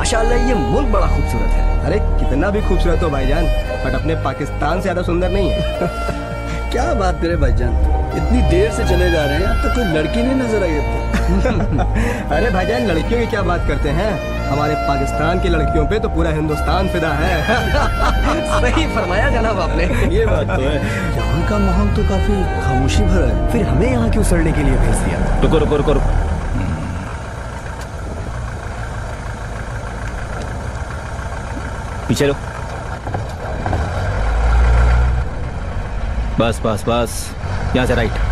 माशाल्लाह ये मुल्क बड़ा खूबसूरत है। अरे कितना भी खूबसूरत हो भाईजान, बट अपने पाकिस्तान से ज्यादा सुंदर नहीं है। क्या बात करे भाईजान, इतनी देर से चले जा रहे हैं, अब तक कोई लड़की नहीं नजर आई अब। अरे भाईजान लड़कियों की क्या बात करते हैं, हमारे पाकिस्तान की लड़कियों पे तो पूरा हिंदुस्तान फिदा है। सही फरमाया जनाब आपने। ये बात तो है। यहाँ का माहौल तो काफी खामोशी भरा है, फिर हमें यहाँ क्यों सड़ने के लिए भेज दिया? रुको रुको रुको रुको, पीछे लो। बस बस बस, यहाँ से राइट।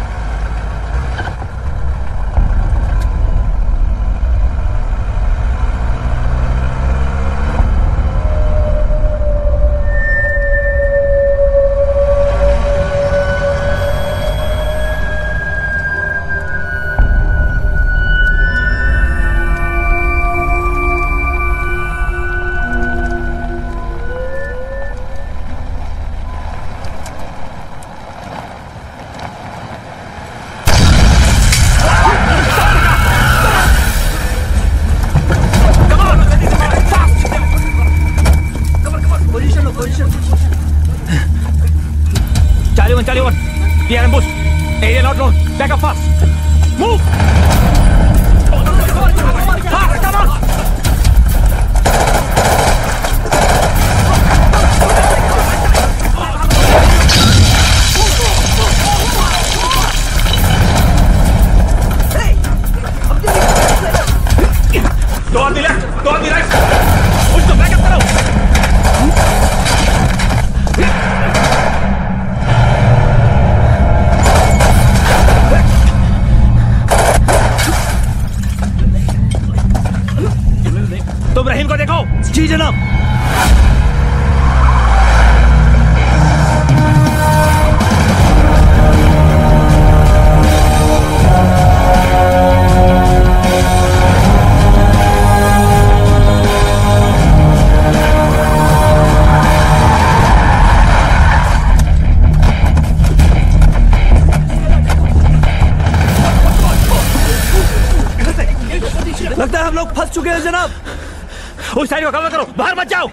उस साइड को कवर करो, बाहर मत जाओ।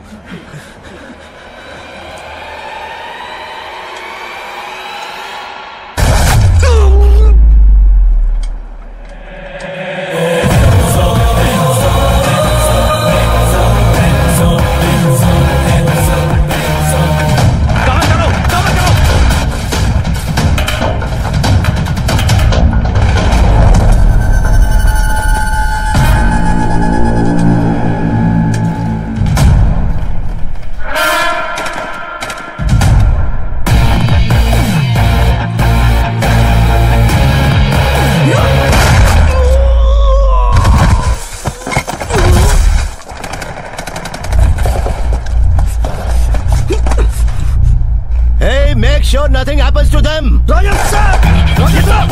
Sure nothing happens to them. Roger, sir. Roger, sir.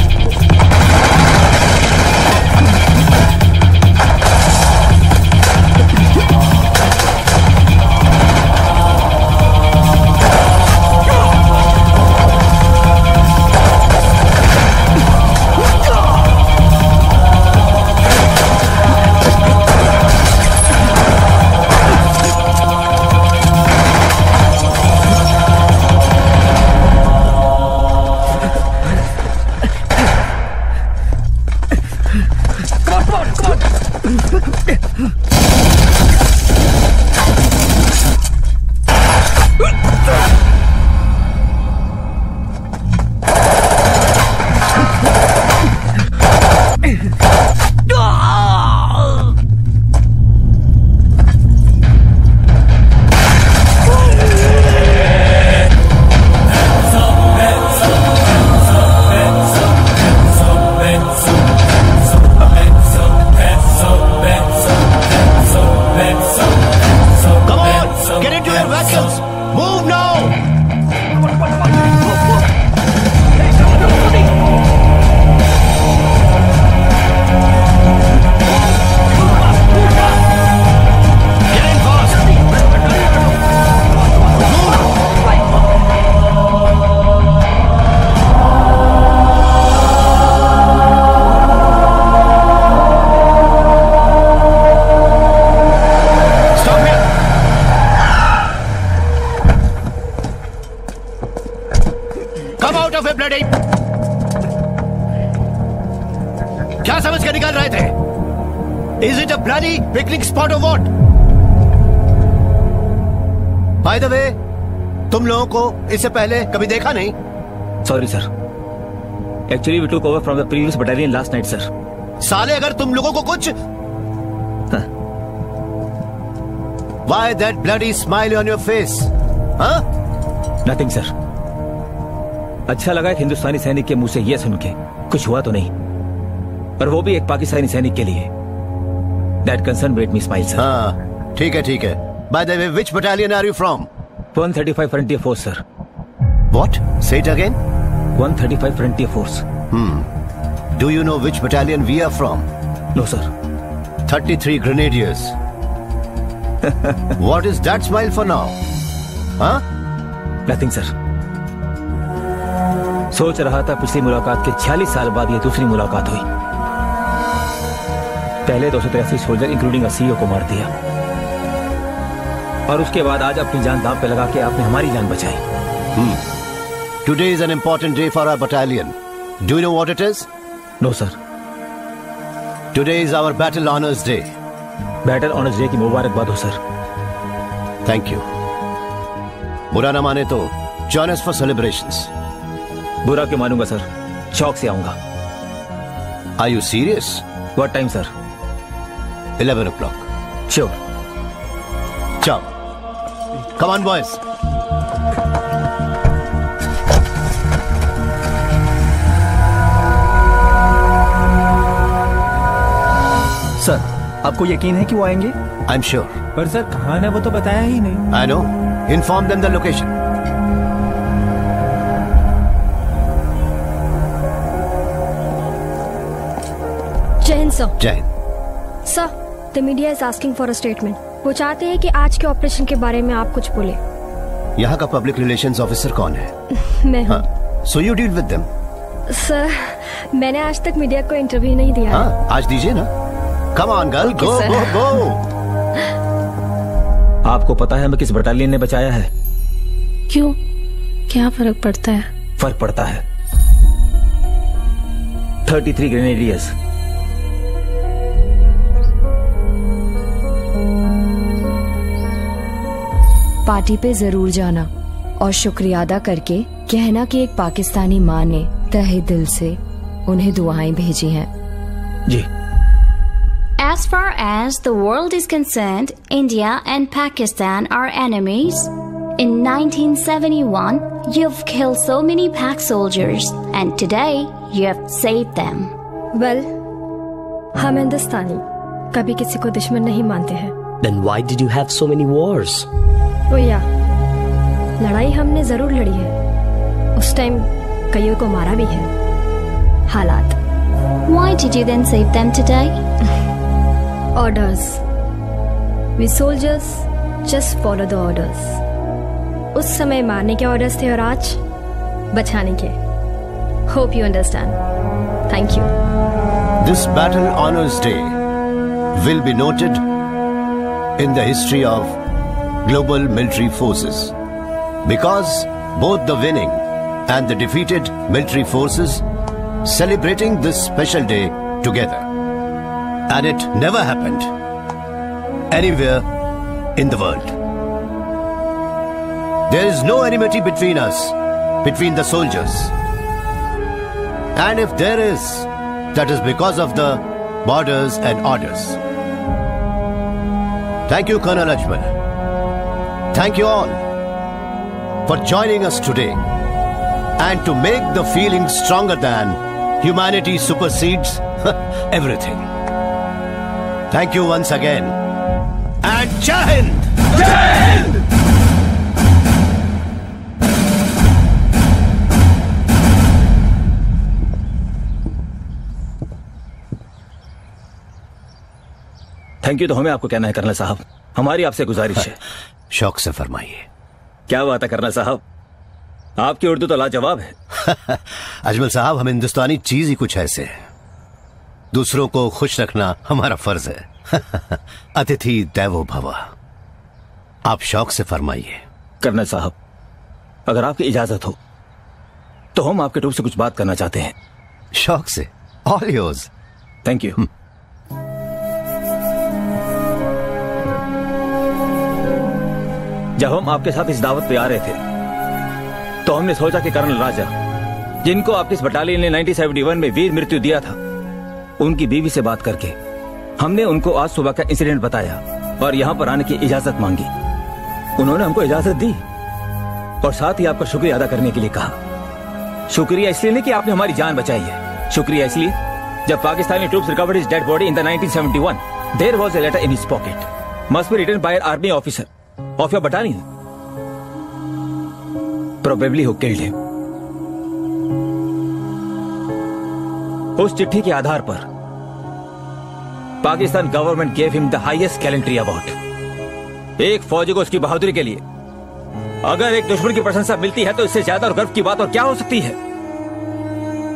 Come out of it, bloody! क्या समझ के निकल रहे थे? Is it a bloody picnic spot or what? By the way, तुम लोगों को इससे पहले कभी देखा नहीं? Sorry sir, actually we took over from the previous battalion last night sir. साले अगर तुम लोगों को कुछ Why that bloody smile on your face? Huh? Nothing sir. अच्छा लगा एक हिंदुस्तानी सैनिक के मुंह से यह सुन के, कुछ हुआ तो नहीं, और वो भी एक पाकिस्तानी सैनिक के लिए। That concern made me smile, sir. हाँ, ठीक है ठीक है। By the way, which battalion are you from? 135 Frontier Force, sir. What? Say it again. 135 Frontier Force. Do you know which battalion we are from? No, sir. 33 Grenadiers. What is that smile for now? Huh? Nothing, sir. सोच रहा था पिछली मुलाकात के 46 साल बाद ये दूसरी मुलाकात हुई। पहले 283 सोल्जर इंक्लूडिंग सीईओ को मार दिया, और उसके बाद आज अपनी जान दांव पे लगा के आपने हमारी जान बचाई। Today is an important day for our battalion. Do you know what it is? No, sir. Today is our Battle Honours Day. Battle honours day की मुबारकबाद हो सर। Thank you. बुरा ना माने तो join us for celebrations. बुरा क्यों मानूंगा सर, शौक से आऊंगा। Are you serious? What time, sir? 11 o'clock. Sure. Ciao. Come on, boys. Sir, आपको यकीन है कि वो आएंगे? I'm sure. पर सर कहाँ है वो तो बताया ही नहीं। I know. Inform them the location. जय हिंद सर। जय हिंद। Sir, the media is asking for a statement. वो चाहते हैं कि आज के ऑपरेशन के बारे में आप कुछ बोले। यहाँ का पब्लिक रिलेशंस ऑफिसर कौन है? मैं हूँ। So you deal with them. Sir, मैंने आज तक मीडिया को इंटरव्यू नहीं दिया है। हाँ, आज दीजिए ना। Come on, girl. Okay, go, sir. go, go. आपको पता है हमें किस बटालियन ने बचाया है? क्यों? क्या फर्क पड़ता है? फर्क पड़ता है। 33 ग्रेनेडियर्स। पार्टी पे जरूर जाना और शुक्रिया अदा करके कहना कि एक पाकिस्तानी माँ ने तहे दिल से उन्हें दुआएं भेजी हैं। जी। As far as the world is concerned, India and Pakistan are enemies. In 1971, you've killed so many Pak soldiers, and today you have saved them. Well, हम हिंदुस्तानी कभी किसी को दुश्मन नहीं मानते हैं। Then why did you have so many wars? ओ या, लड़ाई हमने जरूर लड़ी है। उस टाइम कईयों को मारा भी है। हालात। Why did you then save them today? Orders. We soldiers just follow the orders. उस समय मारने के ऑर्डर्स थे और आज बचाने के। Hope you understand. Thank you. This Battle Honours Day will be noted in the history of global military forces because both the winning and the defeated military forces celebrating this special day together. And it never happened anywhere in the world. There is no enmity between us, between the soldiers. And if there is, that is because of the borders and orders. Thank you, Colonel Ajmal. Thank you all for joining us today and to make the feeling stronger than humanity supersedes everything. Thank you once again. And Jai Hind! Jai Hind! Thank you तो हमें आपको कहना है colonel साहब। हमारी आपसे गुजारिश है। शौक से फरमाइए। क्या बात है कर्नल साहब, आपकी उर्दू तो लाजवाब है। अजमल साहब, हम हिंदुस्तानी चीज ही कुछ ऐसे हैं। दूसरों को खुश रखना हमारा फर्ज है। अतिथि देवो भव। आप शौक से फरमाइए। कर्नल साहब, अगर आपकी इजाजत हो तो हम आपके ट्रूप से कुछ बात करना चाहते हैं। शौक से, ऑल योर्स। Thank you. जब हम आपके साथ इस दावत पे आ रहे थे तो हमने सोचा कि कर्नल राजा, जिनको आपकी इस बटालियन ने 1971 में वीर मृत्यु दिया था, उनकी बीवी से बात करके हमने उनको आज सुबह का इंसिडेंट बताया और यहाँ पर आने की इजाजत मांगी। उन्होंने हमको इजाजत दी और साथ ही आपका शुक्रिया अदा करने के लिए कहा। शुक्रिया इसलिए नहीं कि आपने हमारी जान बचाई है, शुक्रिया इसलिए जब Pakistani troops recovered his dead body in the 1971, there was a letter in his pocket, must be written by an army officer of your battalion, probably who killed him. उस चिट्ठी के आधार पर Pakistan government gave him the highest gallantry award. एक फौजी को उसकी बहादुरी के लिए अगर एक दुश्मन की प्रशंसा मिलती है तो इससे ज्यादा और गर्व की बात और क्या हो सकती है।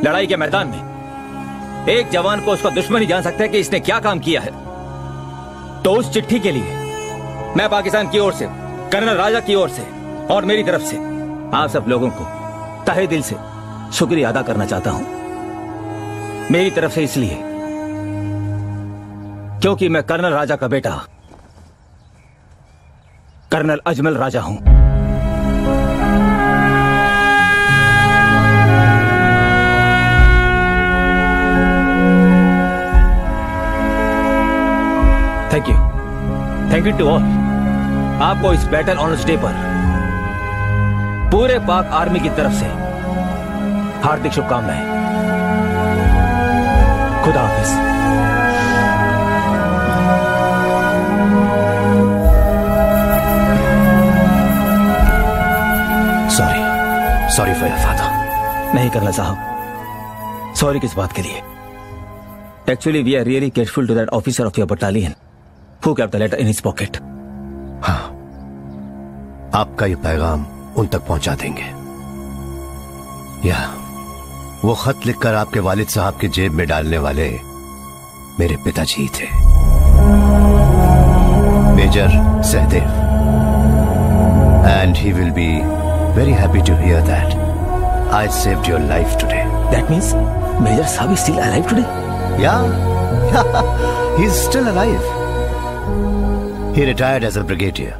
लड़ाई के मैदान में एक जवान को उसका दुश्मन ही जान सकता है कि इसने क्या काम किया है। तो उस चिट्ठी के लिए मैं पाकिस्तान की ओर से, कर्नल राजा की ओर से और मेरी तरफ से आप सब लोगों को तहे दिल से शुक्रिया अदा करना चाहता हूं। मेरी तरफ से इसलिए क्योंकि मैं कर्नल राजा का बेटा कर्नल अजमल राजा हूं। Thank you to all. आपको इस बैटल ऑनर्स डे पर पूरे पाक आर्मी की तरफ से हार्दिक शुभकामनाएं। खुदा हाफिज। Sorry for your father. नहीं करना साहब, सॉरी किस बात के लिए? Actually we are really grateful to that officer of your battalion who kept the letter in his pocket. हाँ, आपका ये पैगाम उन तक पहुंचा देंगे। या वो खत लिखकर आपके वालिद साहब की जेब में डालने वाले मेरे पिताजी थे, major Sahdev, and he will be very happy to hear that I saved your life today. That means Major Saab is still alive today? Yeah, he's still alive. He retired as a brigadier.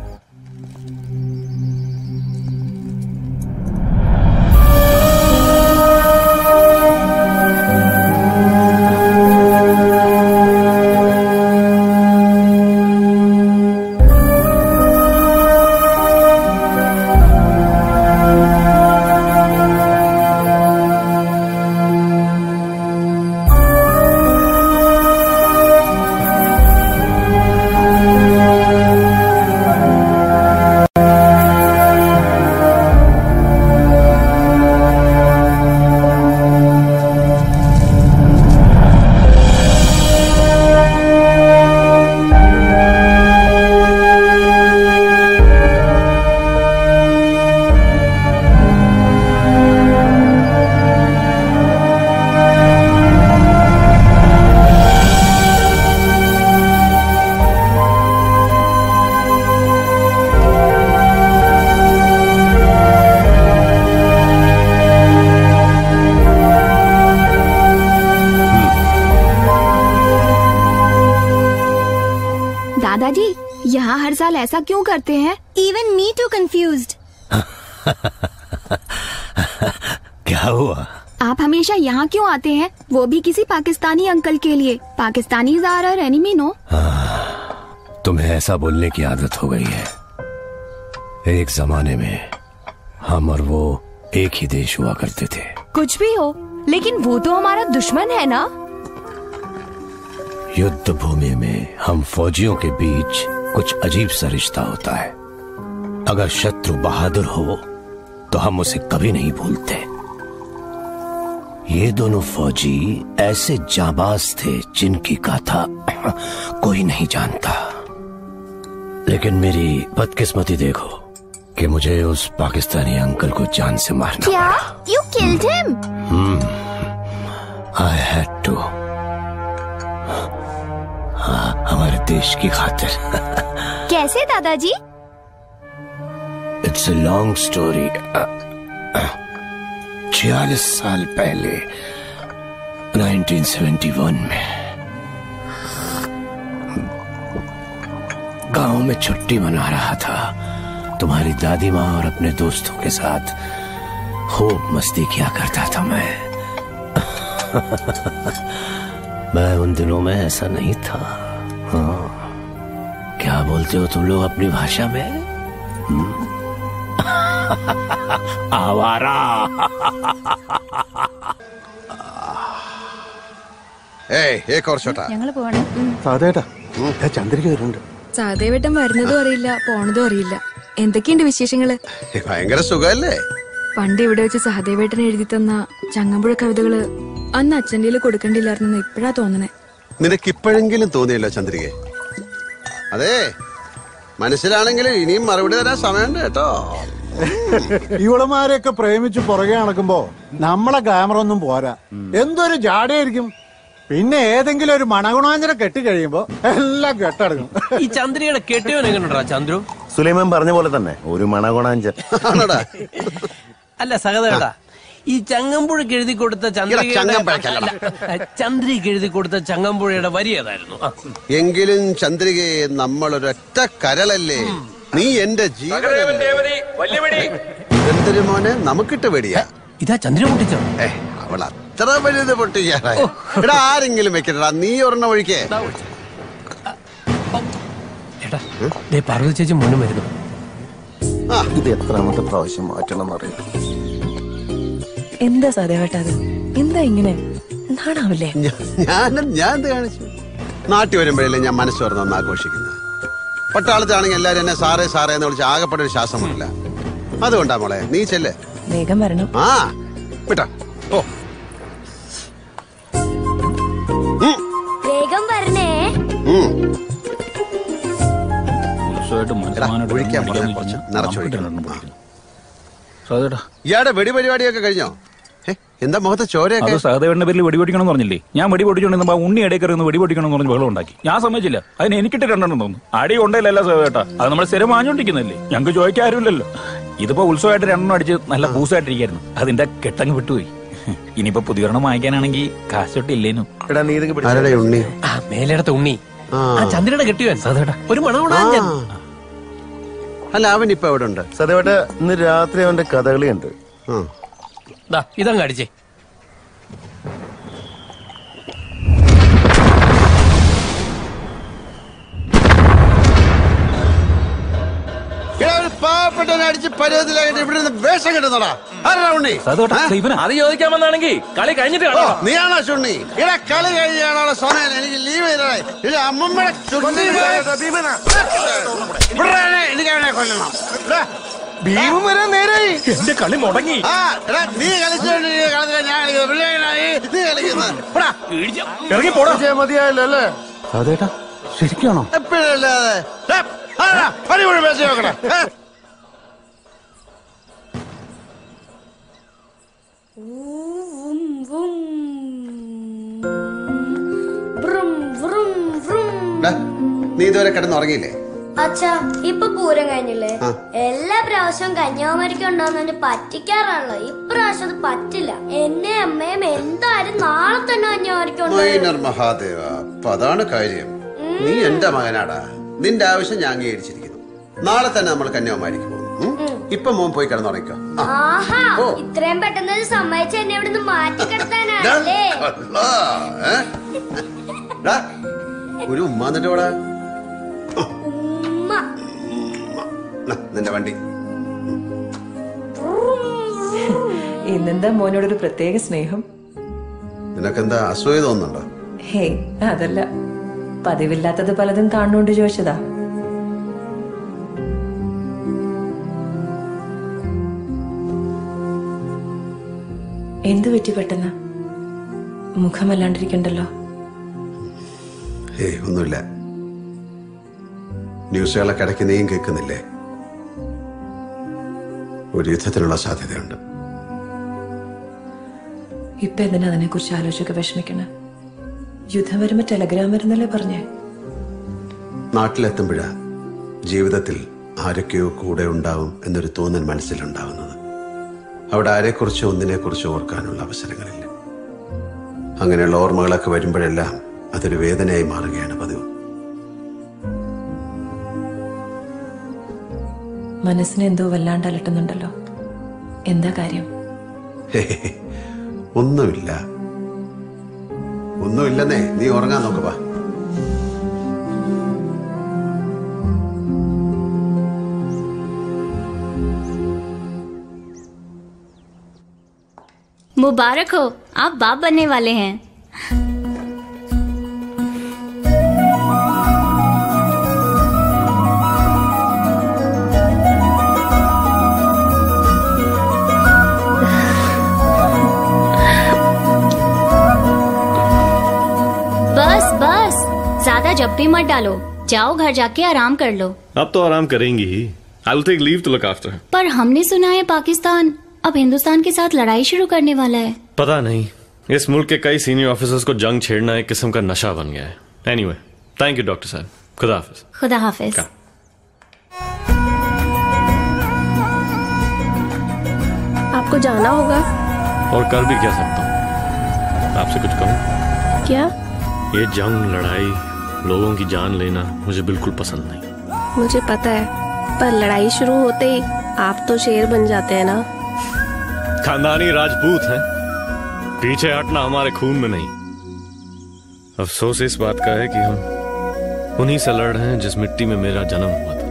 ऐसा क्यों करते हैं? Even me too confused. क्या हुआ? आप हमेशा यहाँ क्यों आते हैं? वो भी किसी पाकिस्तानी अंकल के लिए। Pakistani are our enemy, no? तुम्हें ऐसा बोलने की आदत हो गई है। एक जमाने में हम और वो एक ही देश हुआ करते थे। कुछ भी हो, लेकिन वो तो हमारा दुश्मन है ना? युद्ध भूमि में हम फौजियों के बीच कुछ अजीब सा रिश्ता होता है। अगर शत्रु बहादुर हो तो हम उसे कभी नहीं भूलते। ये दोनों फौजी ऐसे जाबाज थे जिनकी गाथा कोई नहीं जानता। लेकिन मेरी बदकिस्मती देखो कि मुझे उस पाकिस्तानी अंकल को जान से मारना क्या? पड़ा। You killed him? I had to। हमारे देश की खातिर। कैसे दादाजी? It's a long story। 46 साल पहले 1971 में गांव में छुट्टी मना रहा था। तुम्हारी दादी माँ और अपने दोस्तों के साथ खूब मस्ती किया करता था मैं। मैं उन दिनों में ऐसा नहीं था। हाँ, क्या बोलते हो तुम लोग अपनी भाषा में? आवारा। एक और छोटा ചന്ദ്രിക വരുന്നുണ്ട്. സഹദേവേട്ടൻ വരുന്നതും അറിയില്ല പോണതും അറിയില്ല. എന്തൊക്കെയുണ്ട് വിശേഷങ്ങള്? ഭയങ്കര സുഖല്ലേ? പണ്ട് ഇവിടെ വെച്ച് സഹദേവേട്ടൻ എഴുതി തന്ന ചങ്ങമ്പുഴ കവിതകള് അന്ന് അച്ഛൻ്റെ കൊടുക്കണ്ടില്ലായിരുന്നു ഇപ്പഴാ തോന്നണേ. നിനക്ക് ഇപ്പോഴെങ്കിലും തോന്നിയല്ലോ ചന്ദ്രിക? അതെ, മനസ്സിലാണെങ്കിലും ഇനിയും മറുപടി തരാൻ സമയമുണ്ട് കേട്ടോ. ഇവളമാരെയൊക്കെ പ്രേമിച്ച് പുറകെ നടക്കുമ്പോ നമ്മളെ ക്യാമറ ഒന്നും പോരാ. എന്തൊരു ജാടയായിരിക്കും. പിന്നെ ഏതെങ്കിലും ഒരു മണഗുണാഞ്ചന കെട്ടിക്കഴിയുമ്പോ എല്ലാം കെട്ടടങ്ങും. ഈ ചന്ദ്രികയുടെ കെട്ടിയവൻ എങ്ങനെയുണ്ടാ ചന്ദ്രു? സുലൈമാൻ പറഞ്ഞ പോലെ തന്നെ ഒരു മണഗുണാഞ്ചൻ. അല്ല സഹദേവടാ, ഈ ചങ്ങമ്പുഴക്ക് എഴുതി കൊടുത്ത ചന്ദ്രികയ്ക്ക് എഴുതി കൊടുത്ത ചങ്ങമ്പുഴയുടെ വരി ഏതായിരുന്നു? എങ്കിലും ചന്ദ്രികയെ നമ്മളൊരൊറ്റ കരളല്ലേ. നീ എന്റെ ജീവനല്ലേ. എന്തൊരു മോനെ, നമുക്കിട്ട് വെടിയാ. ഇതാ ചന്ദ്ര പൊട്ടിച്ചോ? അവൾ അത്ര വലുത് പൊട്ടിക്കാറായി. എടാ ആരെങ്കിലും വെക്കണടാ, നീ ഒരെണ്ണം ഒഴിക്കേ. ഏട്ടാ പാർവതി ചേച്ചി മോനും വരുന്നു. ഇത് എത്രാമത്തെ പ്രാവശ്യം മാറ്റണം എന്നറിയാം. എന്താ സദേവേട്ടാ അത്? എന്താ ഇങ്ങനെ നാണാവില്ലേ? ഞാൻ എന്ത് കാണിച്ചു? നാട്ടിൽ വരുമ്പോഴല്ലേ ഞാൻ മനസ്സ് തുറന്ന് ആഘോഷിക്കുന്നത്. പട്ടാളത്താണെങ്കിൽ എല്ലാരും എന്നെ സാറേ സാറേ എന്ന് വിളിച്ച് ആകെപ്പെട്ട ഒരു ശ്വാസമില്ല. അതുകൊണ്ടാ മോളെ, നീ ചെല്ലേ. വേഗം വരണം. ആ വിട്ടാ. ഓ വേഗം വരണേ. ഒഴിക്കാൻ നിറച്ചൊഴിക്കണം. ഇയാടെ വെടി പരിപാടിയൊക്കെ കഴിഞ്ഞോ? എന്താ മുഖത്ത് ചോരയൊക്കെ? സഹദേവന്റെ പേരിൽ വെടി പൊടിക്കണം പറഞ്ഞില്ലേ? ഞാൻ വെടി പൊടിച്ചോണ്ടിരുന്നപ്പോ ഉണ്ണി ഇടയ്ക്കറിയുന്ന വെടി പൊടിക്കണം എന്ന് പറഞ്ഞ് വെള്ളം ഉണ്ടാക്കി. ഞാൻ സമ്മതിച്ചില്ല. അതിന് എനിക്കിട്ട് രണ്ടെണ്ണം തോന്നുന്നു. അടി കൊണ്ടല്ല സഹദേവേട്ടാ, അത് നമ്മൾ സ്ഥിരം വാങ്ങിച്ചോണ്ടിരിക്കുന്നല്ലേ, ഞങ്ങൾക്ക് ചോദിക്കാൻ ആരുമില്ലല്ലോ. ഇതിപ്പോ ഉത്സവമായിട്ട് രണ്ടെണ്ണം അടിച്ച് നല്ല പൂസായിട്ടിരിക്കായിരുന്നു. അതിന്റെ കെട്ടങ്ങ് വിട്ടുപോയി. ഇനിയിപ്പോ പുതിയൊരെണ്ണം വാങ്ങിക്കാനാണെങ്കിൽ കാശൊട്ടില്ലേനു. ഉണ്ണി മേലെടുത്ത ഉണ്ണി ചന്ദ്രയുടെ കെട്ടിയവൻ സഹദേവേട്ടാ, ഒരു മണഗുണാഞ്ചൻ. അല്ല അവൻ ഇപ്പൊ എവിടെ ഉണ്ട്? സദേവേട്ടാ, ഇന്ന് രാത്രി അവന്റെ കഥകളിയുണ്ട്. ഇതങ്ങ് അടിച്ചേ. പാവപ്പെട്ടടിച്ച് പരുവത്തിലായിട്ട് ഇവിടെ വേഷം കെട്ടുന്നടാ. ആരാ ഉണ്ണി? അത് ചോദിക്കാൻ വന്നാണെങ്കിൽ കളി കഴിഞ്ഞിട്ട് നീയാണോ ചുണ്ണി? ഇവിടെ കളി കഴിഞ്ഞാണോ സോനൻ? എനിക്ക് ലീവ് ചെയ്തേ. അമ്മമ്മയുടെ എനിക്ക് അവനെ കൊല്ലണം. ഭീമം വരാൻ നേരായി. എന്റെ കളി മുടങ്ങി. നീ കളിച്ചോണ്ട് ഞാൻ ഇറങ്ങി പോടാ. മതിയായല്ലോ അല്ലേ അതേട്ടാ? ശരിക്കാണോ? എപ്പോഴല്ലാതെ അടിപൊളി പേശി നോക്കണേ. നീ ഇതുവരെ കിടന്നുറങ്ങിയില്ലേ? അച്ഛാ, ഇപ്പൊ പൂരം കഴിഞ്ഞില്ലേ? എല്ലാ പ്രാവശ്യവും കന്യാകുമാരിക്ക് ഉണ്ടാവുന്നതിന് പറ്റിക്കാറാണല്ലോ. ഇപ്രാവശ്യം അത് പറ്റില്ല. എന്നെ അമ്മയും എന്തായാലും നാളെ തന്നെ കന്യാകുമാരിക്ക് മഹാദേവ. അപ്പൊ അതാണ് കാര്യം. നീ എന്റെ മകനാടാ. നിന്റെ ആവശ്യം ഞാൻ അംഗീകരിച്ചിരിക്കുന്നു. നാളെ തന്നെ നമ്മൾ കന്യാകുമാരിക്ക് പോകും. ഇപ്പൊ മോൻ പോയി കിടന്നുറങ്ങിക്കോ. ഇത്രയും പെട്ടെന്ന് സമ്മതിച്ച് എന്നെ ഇവിടെ നിന്ന് മാറ്റി കിടത്താനല്ലേ? ഒരു ഉമ്മ എന്നിട്ടോടാ. നിന്റെ വണ്ടി. ഇന്നെന്താ മോനോടൊരു പ്രത്യേക സ്നേഹം? നിനക്കെന്താ അസൂയ തോന്നുന്നുണ്ടോ? ഹേ, അതല്ല, പതിവില്ലാത്തത് പലതും കാണുന്നോണ്ട് ചോദിച്ചതാ. എന്തു പറ്റി പെട്ടെന്ന്? മുഖമല്ലാണ്ടിരിക്കണ്ടല്ലോ. ഏയ് ഒന്നുമില്ല. ന്യൂസുകളൊക്കെ ഇടയ്ക്ക് നീയും കേൾക്കുന്നില്ലേ? ഒരു യുദ്ധത്തിനുള്ള സാധ്യതയുണ്ട്. ഇപ്പൊ എന്തിനാ അതിനെ കുറിച്ച് ആലോചിച്ചൊക്കെ വിഷമിക്കണേ? യുദ്ധം വരുമ്പോ ടെലഗ്രാം വരുന്നല്ലേ പറഞ്ഞേ? നാട്ടിലെത്തുമ്പോഴാ ജീവിതത്തിൽ ആരൊക്കെയോ കൂടെ ഉണ്ടാവും എന്നൊരു തോന്നൽ മനസ്സിലുണ്ടാവുന്നത്. അവിടെ ആരെക്കുറിച്ചോ ഒന്നിനെക്കുറിച്ചോ ഓർക്കാനുള്ള അവസരങ്ങളില്ല. അങ്ങനെയുള്ള ഓർമ്മകളൊക്കെ വരുമ്പോഴെല്ലാം അതൊരു വേദനയായി മാറുകയാണ് പതിവ്. മനസ്സിനെ എന്തോ വല്ലാണ്ട് അലട്ടുന്നുണ്ടല്ലോ. എന്താ കാര്യം? ഒന്നുമില്ലെന്നേ. നീ ഉറങ്ങാൻ നോക്കപ്പാ. मुबारक हो, आप बाप बनने वाले हैं। बस बस, ज्यादा जप्पी मत डालो, जाओ घर जाके आराम कर लो। अब तो आराम करेंगी ही। I will take leave to look after. पर हमने सुना है पाकिस्तान अब हिंदुस्तान के साथ लड़ाई शुरू करने वाला है। पता नहीं, इस मुल्क के कई सीनियर ऑफिसर्स को जंग छेड़ना एक किस्म का नशा बन गया है। एनीवे, थैंक यू डॉक्टर साहब। खुदा हाफिज। खुदा हाफिज। आपको जाना होगा। और कर भी क्या सकता हूँ? आपसे कुछ कहूँ? क्या? ये जंग, लड़ाई, लोगों की जान लेना मुझे बिल्कुल पसंद नहीं। मुझे पता है, पर लड़ाई शुरू होते ही आप तो शेर बन जाते हैं ना। खानदानी राजपूत हैं, पीछे हटना हमारे खून में नहीं। अफसोस इस बात का है कि हम उन्हीं से लड़ रहे हैं जिस मिट्टी में मेरा जन्म हुआ था।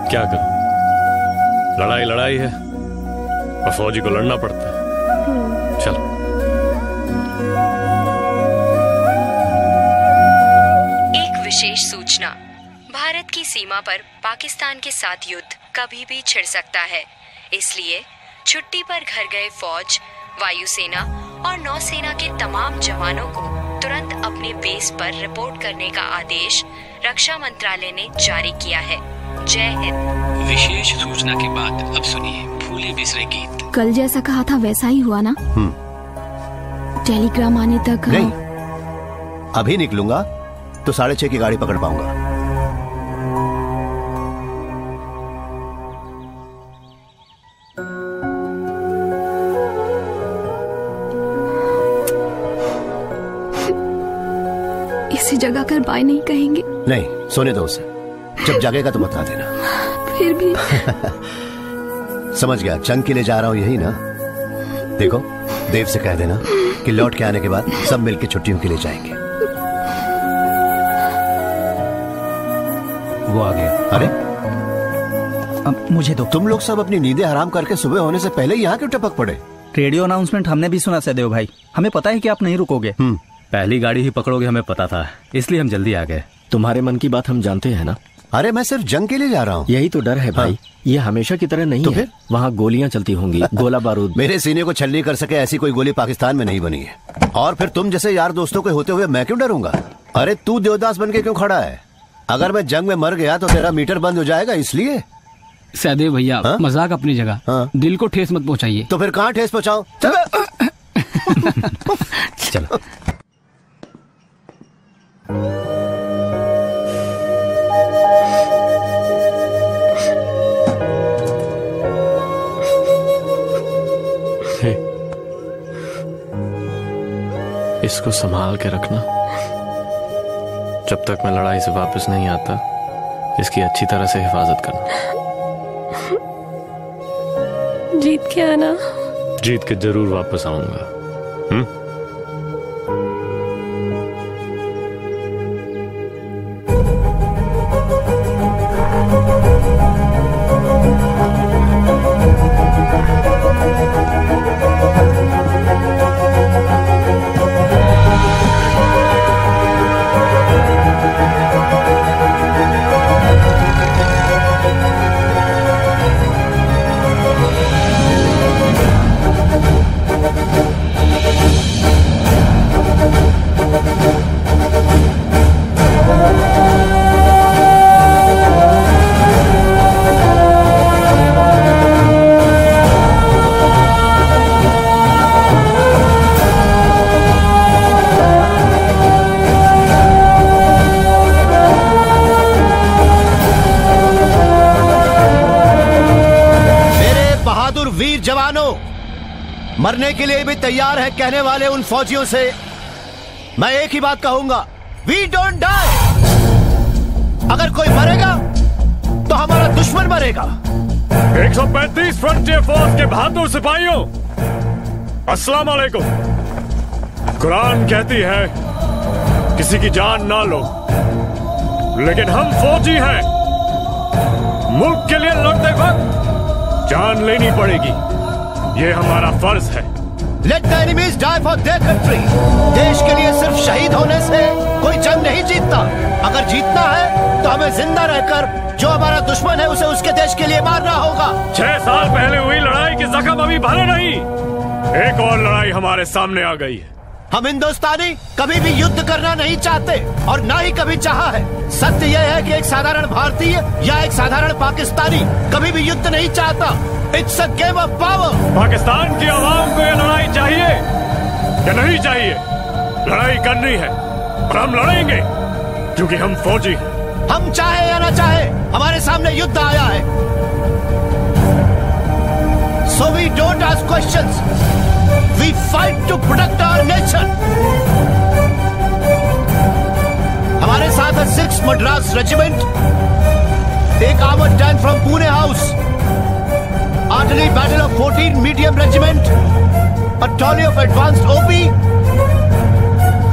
क्या करूं? लड़ाई लड़ाई है और फौजी को लड़ना पड़ता है। चलो। एक विशेष सूचना। भारत की सीमा पर पाकिस्तान के साथ युद्ध कभी भी छिड़ सकता है, इसलिए छुट्टी पर घर गए फौज, वायुसेना और नौसेना के तमाम जवानों को तुरंत अपने बेस पर रिपोर्ट करने का आदेश रक्षा मंत्रालय ने जारी किया है। जय हिंद। विशेष सूचना के बाद अब सुनिए भूले बिसरे गीत। कल जैसा कहा था वैसा ही हुआ ना? टेलीग्राम आने तक नहीं, अभी निकलूंगा तो 6:30 की गाड़ी पकड़ पाऊंगा। इसी जगह कर बाय नहीं कहेंगे? नहीं, सोने दो उसे। जब जागेगा तो बता देना। फिर भी समझ गया, जंग के लिए जा रहा हूँ यही ना। देखो, देव से कह देना कि लौट के आने के बाद सब मिलके छुट्टियों के लिए जाएंगे। वो आ गया। अरे मुझे दो। तुम लोग सब अपनी नींदें हराम करके सुबह होने से पहले यहाँ क्यों टपक पड़े? रेडियो अनाउंसमेंट हमने भी सुना सदैव भाई, हमें पता है कि आप नहीं रुकोगे। पहली गाड़ी ही पकड़ोगे हमें पता था, इसलिए हम जल्दी आ गए। तुम्हारे मन की बात हम जानते हैं ना। अरे मैं सिर्फ जंग के लिए जा रहा हूँ। यही तो डर है भाई। ये हमेशा की तरह नहीं है। वहाँ गोलियां चलती होंगी, गोला बारूद। मेरे सीने को छलनी कर सके ऐसी कोई गोली पाकिस्तान में नहीं बनी है। और फिर तुम जैसे यार दोस्तों के होते हुए मैं क्यों डरूंगा? अरे तू देवदास बन के क्यों खड़ा है? अगर मैं जंग में मर गया तो तेरा मीटर बंद हो जाएगा, इसलिए। सहदेव भैया, मजाक अपनी जगह, दिल को ठेस मत पहुँचाइए। तो फिर कहाँ ठेस पहुँचाऊं? चलो। इसको संभाल के रखना। जब तक मैं लड़ाई से वापस नहीं आता, इसकी अच्छी तरह से हिफाजत करना। जीत के आना। जीत के जरूर वापस आऊंगा। बहादुर वीर जवानों, मरने के लिए भी तैयार है कहने वाले उन फौजियों से मैं एक ही बात कहूंगा, वी डोंट डाई। अगर कोई मरेगा तो हमारा दुश्मन मरेगा। 135 फ्रंटियर फोर्स के बहादुर सिपाहियों, अस्सलाम वालेकुम। कुरान कहती है किसी की जान ना लो, लेकिन हम फौजी हैं। मुल्क के लिए लड़ते वक्त जान लेनी पड़ेगी, ये हमारा फर्ज है। Let the enemies die for their country। देश के लिए सिर्फ शहीद होने से कोई जंग नहीं जीतता। अगर जीतना है तो हमें जिंदा रहकर जो हमारा दुश्मन है उसे उसके देश के लिए मारना होगा। 6 साल पहले हुई लड़ाई के जख्म अभी भरे नहीं, एक और लड़ाई हमारे सामने आ गई है। हम हिंदुस्तानी कभी भी युद्ध करना नहीं चाहते और ना ही कभी चाहा है। सत्य यह है कि एक साधारण भारतीय या एक साधारण पाकिस्तानी कभी भी युद्ध नहीं चाहता। It's a game of power. Pakistan की आवाम को यह लड़ाई चाहिए या नहीं चाहिए? लड़ाई करनी है और हम लड़ेंगे क्योंकि हम फौजी हैं। हम चाहे या ना चाहे हमारे सामने युद्ध आया है। So we don't ask questions. We fight to protect our nation. हमारे साथ है 6th मद्रास रेजिमेंट, एक armoured tank from Pune house, artillery battle of 14 medium regiment, a tally of advanced OP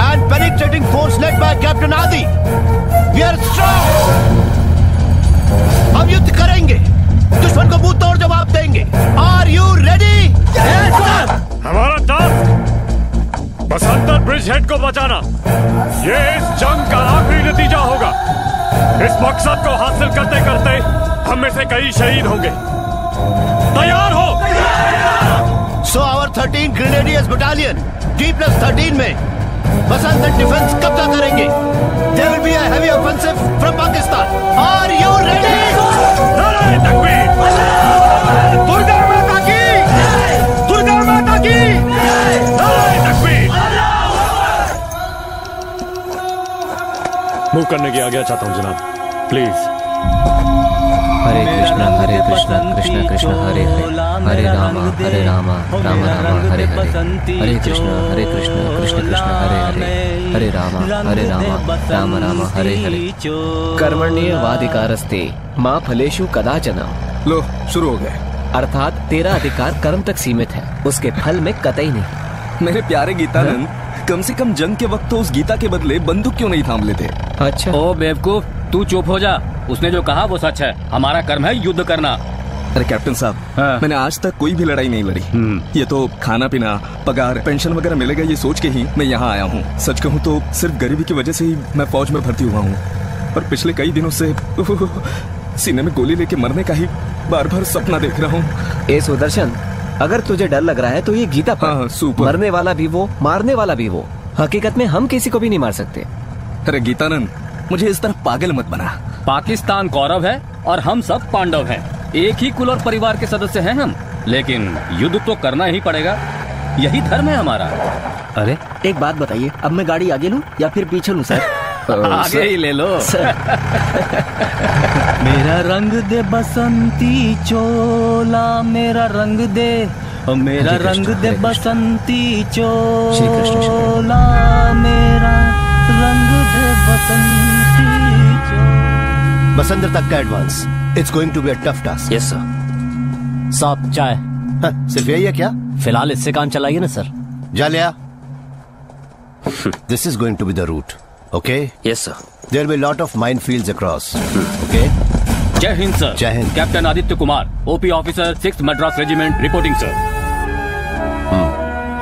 and penetrating force led by Captain Adi. We are strong. हम युद्ध करेंगे, दुश्मन को मुंह तोड़ जवाब देंगे। Are you ready? Yes, sir. हमारा टास्क बसंतर ब्रिज हेड को बचाना। ये इस जंग का आखिरी नतीजा होगा। इस मकसद को हासिल करते करते हम में से कई शहीद होंगे। तैयार हो? So our 13 Grenadiers Battalion D+13 में बसंतर डिफेंस कब्जा करेंगे। There will be a heavy offensive from Pakistan. Are you ready? नारे तकबीर! दुर्गा माता की! दुर्गा माता की! नारे तकबीर! मूव करने की आज्ञा चाहता हूं जनाब, प्लीज। हरे कृष्णा कृष्ण कृष्ण हरे हरे, हरे रामा राम राम हरे हरे, हरे कृष्ण कृष्ण कृष्ण हरे हरे, हरे रामा राम राम हरे हरे। कर्मण्येवाधिकारस्ते मां फलेषु कदाचन। लो शुरू हो गए। अर्थात तेरा अधिकार कर्म तक सीमित है, उसके फल में कतई नहीं। मेरे प्यारे गीतानंद, कम से कम जंग के वक्त तो उस गीता के बदले बंदूक क्यों नहीं थाम लेते? अच्छा। ओ बेवकूफ, तू चुप हो जा। उसने जो कहा वो सच है। हमारा कर्म है युद्ध करना। अरे कैप्टन साहब, मैंने आज तक कोई भी लड़ाई नहीं लड़ी। ये तो खाना पीना, पगार, पेंशन वगैरह मिलेगा ये सोच के ही मैं यहाँ आया हूँ। सच कहूँ तो सिर्फ गरीबी की वजह से ही मैं फौज में भर्ती हुआ हूँ, और पिछले कई दिनों से सीने में गोली लेके मरने का ही बार बार सपना देख रहा हूँ। ए सुदर्शन, अगर तुझे डर लग रहा है तो ये गीता पढ़। सुपर। मरने वाला भी वो, मारने वाला भी वो। हकीकत में हम किसी को भी नहीं मार सकते। अरे गीतानंद, मुझे इस तरह पागल मत बना। पाकिस्तान कौरव है और हम सब पांडव हैं। एक ही कुल और परिवार के सदस्य हैं हम, लेकिन युद्ध तो करना ही पड़ेगा, यही धर्म है हमारा। अरे एक बात बताइए, अब मैं गाड़ी आगे लूं या फिर पीछे लूं सर? आगे ही ले लो। मेरा रंग दे बसंती चोला, मेरा रंग दे, मेरा रंग दे बसंती चोला, मेरा रंग दे बसंती चोला। बसंतर तक का advance. It's going to be a tough task. Yes sir. साहब चाय। सिर्फ यही है क्या? फिलहाल इससे काम चलाइए ना सर। जा लिया। This is going to be the route, okay? Yes sir. There will be a lot of minefields across, okay? जय हिंद सर। जय हिंद। Captain Aditya Kumar, OP officer, 6th Madras regiment, reporting sir.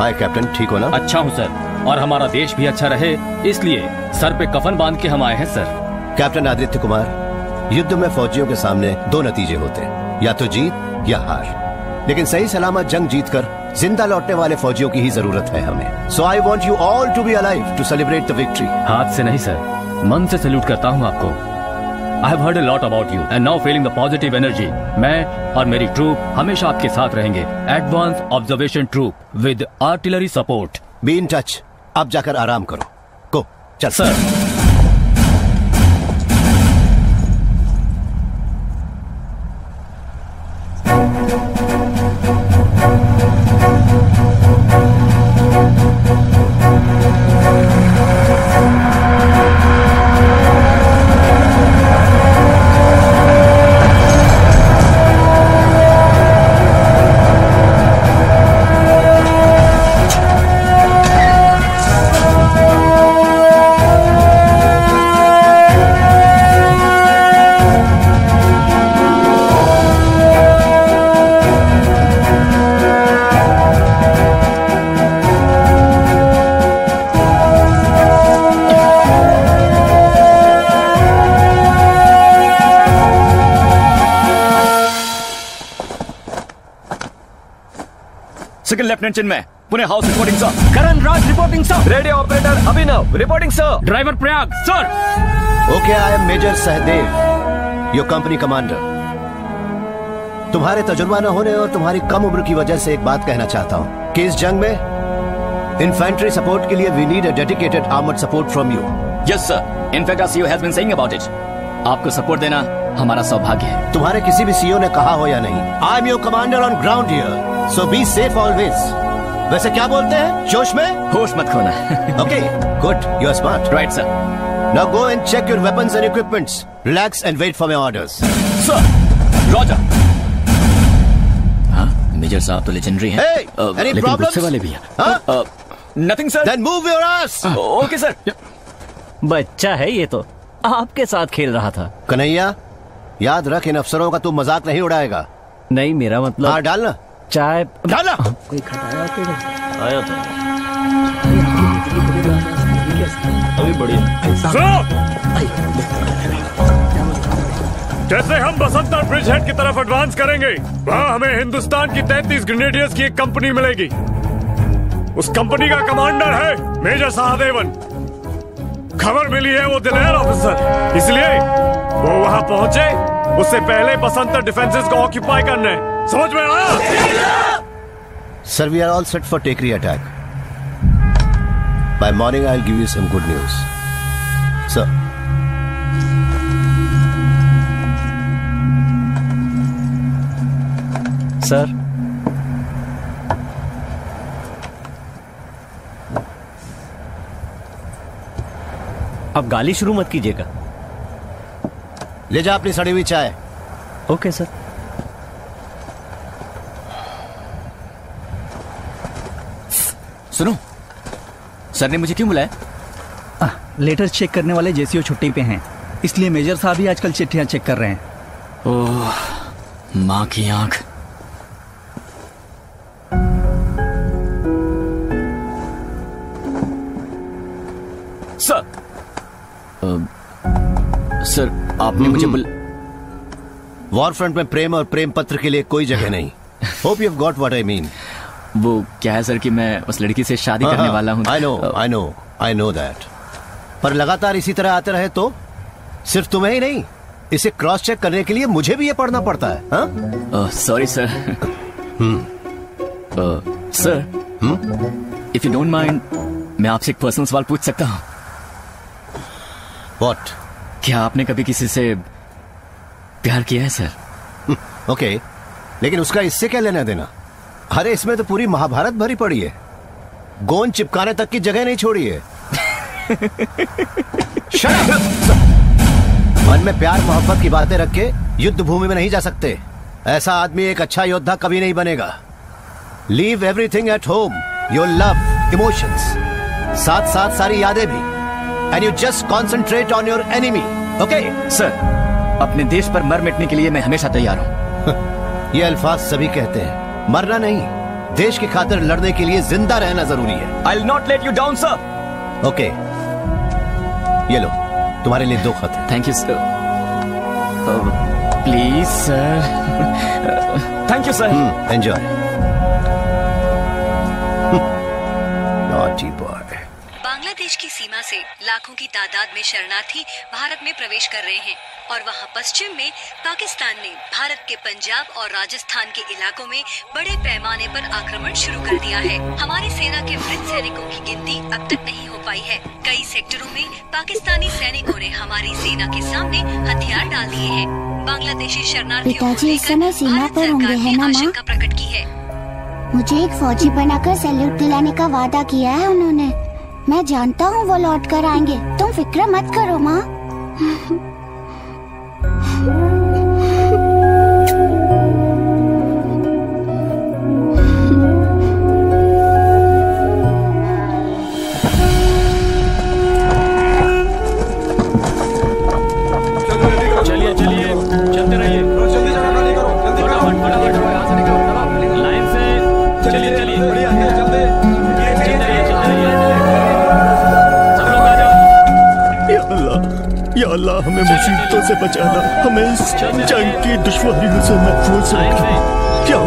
Hi captain, ठीक हो ना? अच्छा हूँ सर, और हमारा देश भी अच्छा रहे इसलिए सर पे कफन बांध के हम आए हैं सर। कैप्टन आदित्य कुमार, युद्ध में फौजियों के सामने दो नतीजे होते हैं, या तो जीत या हार। लेकिन सही सलामत जंग जीतकर जिंदा लौटने वाले फौजियों की ही जरूरत है हमें। So I want you all to be alive to celebrate the victory. हाथ से नहीं सर, मन से सैल्यूट करता हूँ आपको। I have heard a lot about you and now feeling the positive energy. मैं और मेरी ट्रूप हमेशा आपके साथ रहेंगे। Advance observation troop with artillery support. Be in touch. अब जाकर आराम करो। गो, चल sir. Second lieutenant Chinmay, Poona horse reporting sir. Karan Raj reporting sir. Radio operator Abhinav reporting sir. Driver Prayag sir. Okay, I am major Sahdev, your company commander. तुम्हारे तजुर्बा न होने और तुम्हारी कम उम्र की वजह से एक बात कहना चाहता हूँ कि इस जंग में इन्फेंट्री सपोर्ट के लिए we need a dedicated armoured support from you. Yes sir, in fact our CEO has been saying about it. आपको सपोर्ट देना हमारा सौभाग्य है। तुम्हारे किसी भी सीईओ ने कहा हो या नहीं, I am your commander on ground here, so be safe always. वैसे क्या बोलते हैं, जोश में होश मत खोना। Okay, good, you are smart. Right sir. Now go and check your weapons and equipments. Relax and wait for my orders. Sir, roger. हाँ, मेजर साहब तो लेजेंडरी हैं। एनी प्रॉब्लम्स वाले भी हैं। Nothing sir. Then move your ass. Okay sir. बच्चा है ये तो, आपके साथ खेल रहा था। कन्हैया, याद रख, इन अफसरों का तू मजाक नहीं उड़ाएगा। नहीं, मेरा मतलब। हाँ, डालना चाय डालना। कोई खटाया तो आया था अभी बढ़िया। जैसे हम बसंतर ब्रिज हेड की तरफ एडवांस करेंगे, वहाँ हमें हिंदुस्तान की 33 ग्रेनेडियर्स की एक कंपनी मिलेगी। उस कंपनी का कमांडर है मेजर सहदेवन। खबर मिली है वो दिलेर ऑफिसर, इसलिए वो वहाँ पहुँचे उससे पहले बसंतर डिफेंसेस को ऑक्यूपाई करने। समझ में आया? Sir, we are all set for Tekri attack. By morning, I'll give you some good news. Sir. Sir, अब गाली शुरू मत कीजिएगा। ले जा अपनी सड़ी हुई चाय। Okay sir. सुनो, सर ने मुझे क्यों बुलाया? लेटर चेक करने वाले जेसीओ छुट्टी पे हैं, इसलिए मेजर साहब ही आजकल चिट्ठियां चेक कर रहे हैं। ओह, माँ की आंख। सर, सर आपने मुझे वॉर फ्रंट में प्रेम और प्रेम पत्र के लिए कोई जगह नहीं। Hope you have got what I mean. वो क्या है सर कि मैं उस लड़की से शादी करने वाला हूँ। I know that. पर लगातार इसी तरह आते रहे तो सिर्फ तुम्हें ही नहीं, इसे क्रॉस चेक करने के लिए मुझे भी ये पढ़ना पड़ता है। Sorry sir. Sir, if you don't mind, मैं आपसे एक पर्सनल सवाल पूछ सकता हूँ? What? क्या आपने कभी किसी से प्यार किया है सर? ओके, लेकिन उसका इससे क्या लेना देना? अरे इसमें तो पूरी महाभारत भरी पड़ी है, गोंद चिपकाने तक की जगह नहीं छोड़ी है। मन में प्यार मोहब्बत की बातें रख के युद्ध भूमि में नहीं जा सकते। ऐसा आदमी एक अच्छा योद्धा कभी नहीं बनेगा। Leave everything at home, your love, emotions, साथ साथ सारी यादें भी, and you just concentrate on your enemy. Okay? Sir, अपने देश पर मर मिटने के लिए मैं हमेशा तैयार हूँ। ये अल्फाज सभी कहते हैं, मरना नहीं, देश की खातिर लड़ने के लिए जिंदा रहना जरूरी है। I'll not let you down, sir. Okay. ये लो, तुम्हारे लिए 2 खत हैं। Thank you, sir. Please, sir. Thank you, sir. Enjoy. Naughty boy. Bangladesh की सीमा से लाखों की तादाद में शरणार्थी भारत में प्रवेश कर रहे हैं और वहां पश्चिम में पाकिस्तान ने भारत के पंजाब और राजस्थान के इलाकों में बड़े पैमाने पर आक्रमण शुरू कर दिया है। हमारी सेना के मृत सैनिकों की गिनती अब तक नहीं हो पाई है। कई सेक्टरों में पाकिस्तानी सैनिकों ने हमारी सेना के सामने हथियार डाल दिए हैं। बांग्लादेशी शरणार्थियों पिताजी इस समय सीमा पर होंगे, है ना माँ? प्रकट की है। मुझे एक फौजी बनाकर सैल्यूट दिलाने का वादा किया है उन्होंने। मैं जानता हूँ वो लौट कर आएंगे, तुम फिक्र मत करो माँ। चलिए चलिए, चलते रहिए। लाइन से चलिए चलिए। या अल्लाह, हमें मुसीबतों से बचाना, हमें इस जंग की दुश्वारियों से महफूज रखना। क्या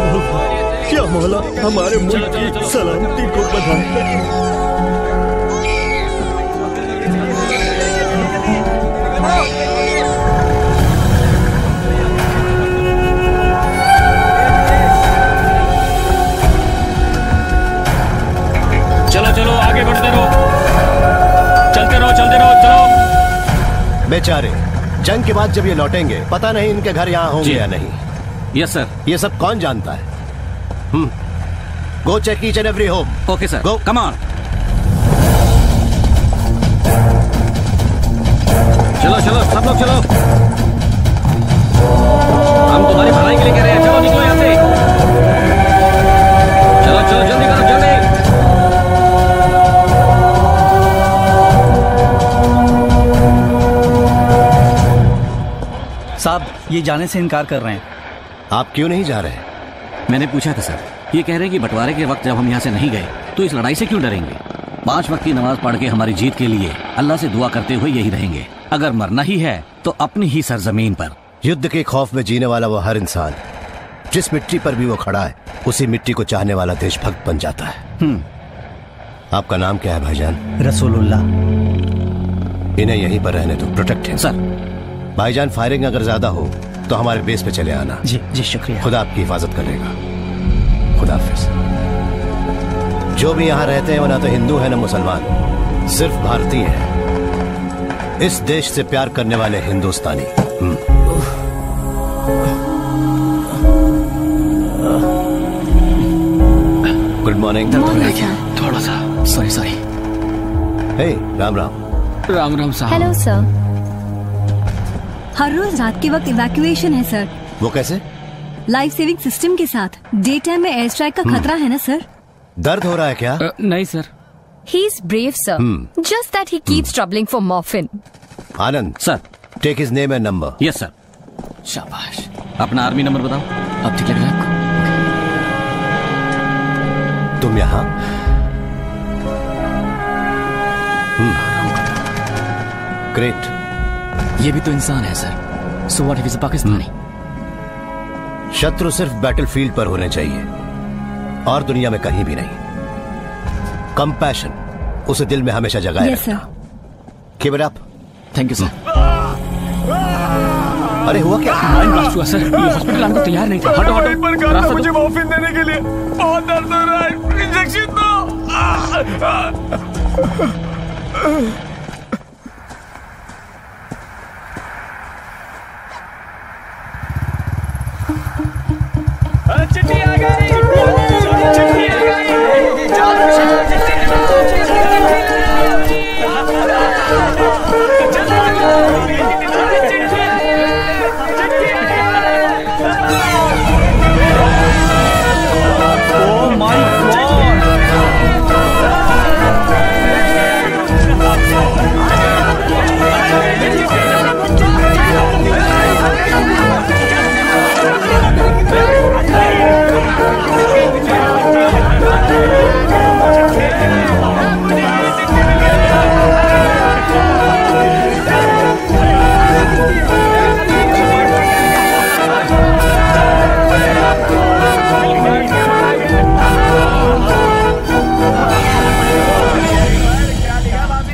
या मौला हमारे मुल्क की सलामती को बढ़ाए। चलो चलो आगे बढ़ते रहो, चलते रहो चलते रहो, चलो। बेचारे जंग के बाद जब ये लौटेंगे पता नहीं इनके घर यहाँ होंगे या नहीं। Yes sir. ये सब कौन जानता है? Go check each and every home. Okay sir, go come on. चलो चलो सब लोग चलो, हम तुम्हारी भलाई के लिए कह रहे हैं। चलो निकलो यहाँ से, चलो चलो जल्दी करो जल्दी। साहब ये जाने से इनकार कर रहे हैं। आप क्यों नहीं जा रहे? मैंने पूछा था सर, ये कह रहे हैं कि बंटवारे के वक्त जब हम यहाँ से नहीं गए तो इस लड़ाई से क्यों डरेंगे। 5 वक्त की नमाज पढ़ के हमारी जीत के लिए अल्लाह से दुआ करते हुए यही रहेंगे। अगर मरना ही है तो अपनी ही सरजमीन पर। युद्ध के खौफ में जीने वाला वो हर इंसान जिस मिट्टी पर भी वो खड़ा है उसी मिट्टी को चाहने वाला देशभक्त बन जाता है। आपका नाम क्या है भाईजान? रसूलुल्लाह। इन्हें यहीं पर रहने दो, प्रोटेक्ट है सर। भाईजान फायरिंग अगर ज्यादा हो तो हमारे बेस पे चले आना। जी जी शुक्रिया। खुदा आपकी हिफाजत करेगा। खुदा हाफिज। जो भी यहाँ रहते हैं वो ना तो हिंदू है ना मुसलमान, सिर्फ भारतीय है। इस देश से प्यार करने वाले हिंदुस्तानी। Good morning. थोड़ा सा सॉरी। हे राम राम। राम राम साहब। Hello sir. हर रोज रात के वक्त इवैक्यूएशन है सर। वो कैसे? लाइफ सेविंग सिस्टम के साथ। डे टाइम में एयर स्ट्राइक का खतरा है ना सर। दर्द हो रहा है क्या? नहीं sir. He is brave, sir. Just that he keeps troubling for morphine. Anand sir, take his name and number. Yes sir. शाबाश। अपना आर्मी नंबर बताओ। अब ठीक लग रहा है आपको? तुम यहाँ? ग्रेट। ये भी तो इंसान है sir. So what if is a Pakistani? शत्रु सिर्फ बैटलफील्ड पर होने चाहिए और दुनिया में कहीं भी नहीं। कंपैशन उसे दिल में हमेशा जगाए रखना। Keep it up. Thank you sir. अरे हुआ क्या? माइंड ब्लास्ट हुआ सर। ये हॉस्पिटल आने को तैयार नहीं था। हटो हटो। रास्ता मुझे मॉर्फिन देने के लिए बहुत दर्द हो रहा है। इंजेक्शन दो। चिट्ठी आ गई। चिट्ठी आ ओह माय गॉड।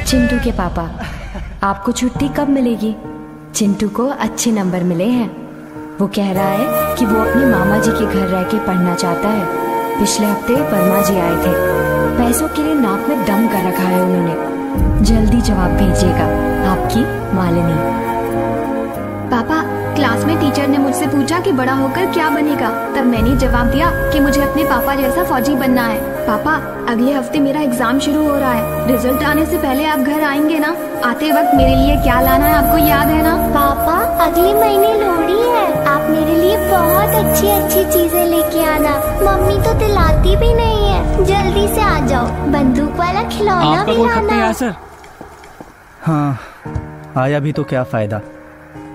चिंटू के पापा, आपको छुट्टी कब मिलेगी? चिंटू को अच्छे नंबर मिले हैं। वो कह रहा है कि वो अपने मामा जी के घर रह के पढ़ना चाहता है। पिछले हफ्ते वर्मा जी आए थे। पैसों के लिए नाक में दम कर रखा है उन्होंने। जल्दी जवाब भेजिएगा। आपकी मालिनी। पापा, क्लास में टीचर ने मुझसे पूछा कि बड़ा होकर क्या बनेगा। तब मैंने जवाब दिया कि मुझे अपने पापा जैसा फौजी बनना है। पापा, अगले हफ्ते मेरा एग्जाम शुरू हो रहा है। रिजल्ट आने से पहले आप घर आएंगे ना? आते वक्त मेरे लिए क्या लाना है आपको याद है ना? पापा, अगले महीने लोहड़ी है। आप मेरे लिए बहुत अच्छी अच्छी चीजें लेके आना। मम्मी तो दिलाती भी नहीं है। जल्दी से आ जाओ। बंदूक वाला खिलौना भी लाना। सर हाँ, आया भी तो क्या फायदा।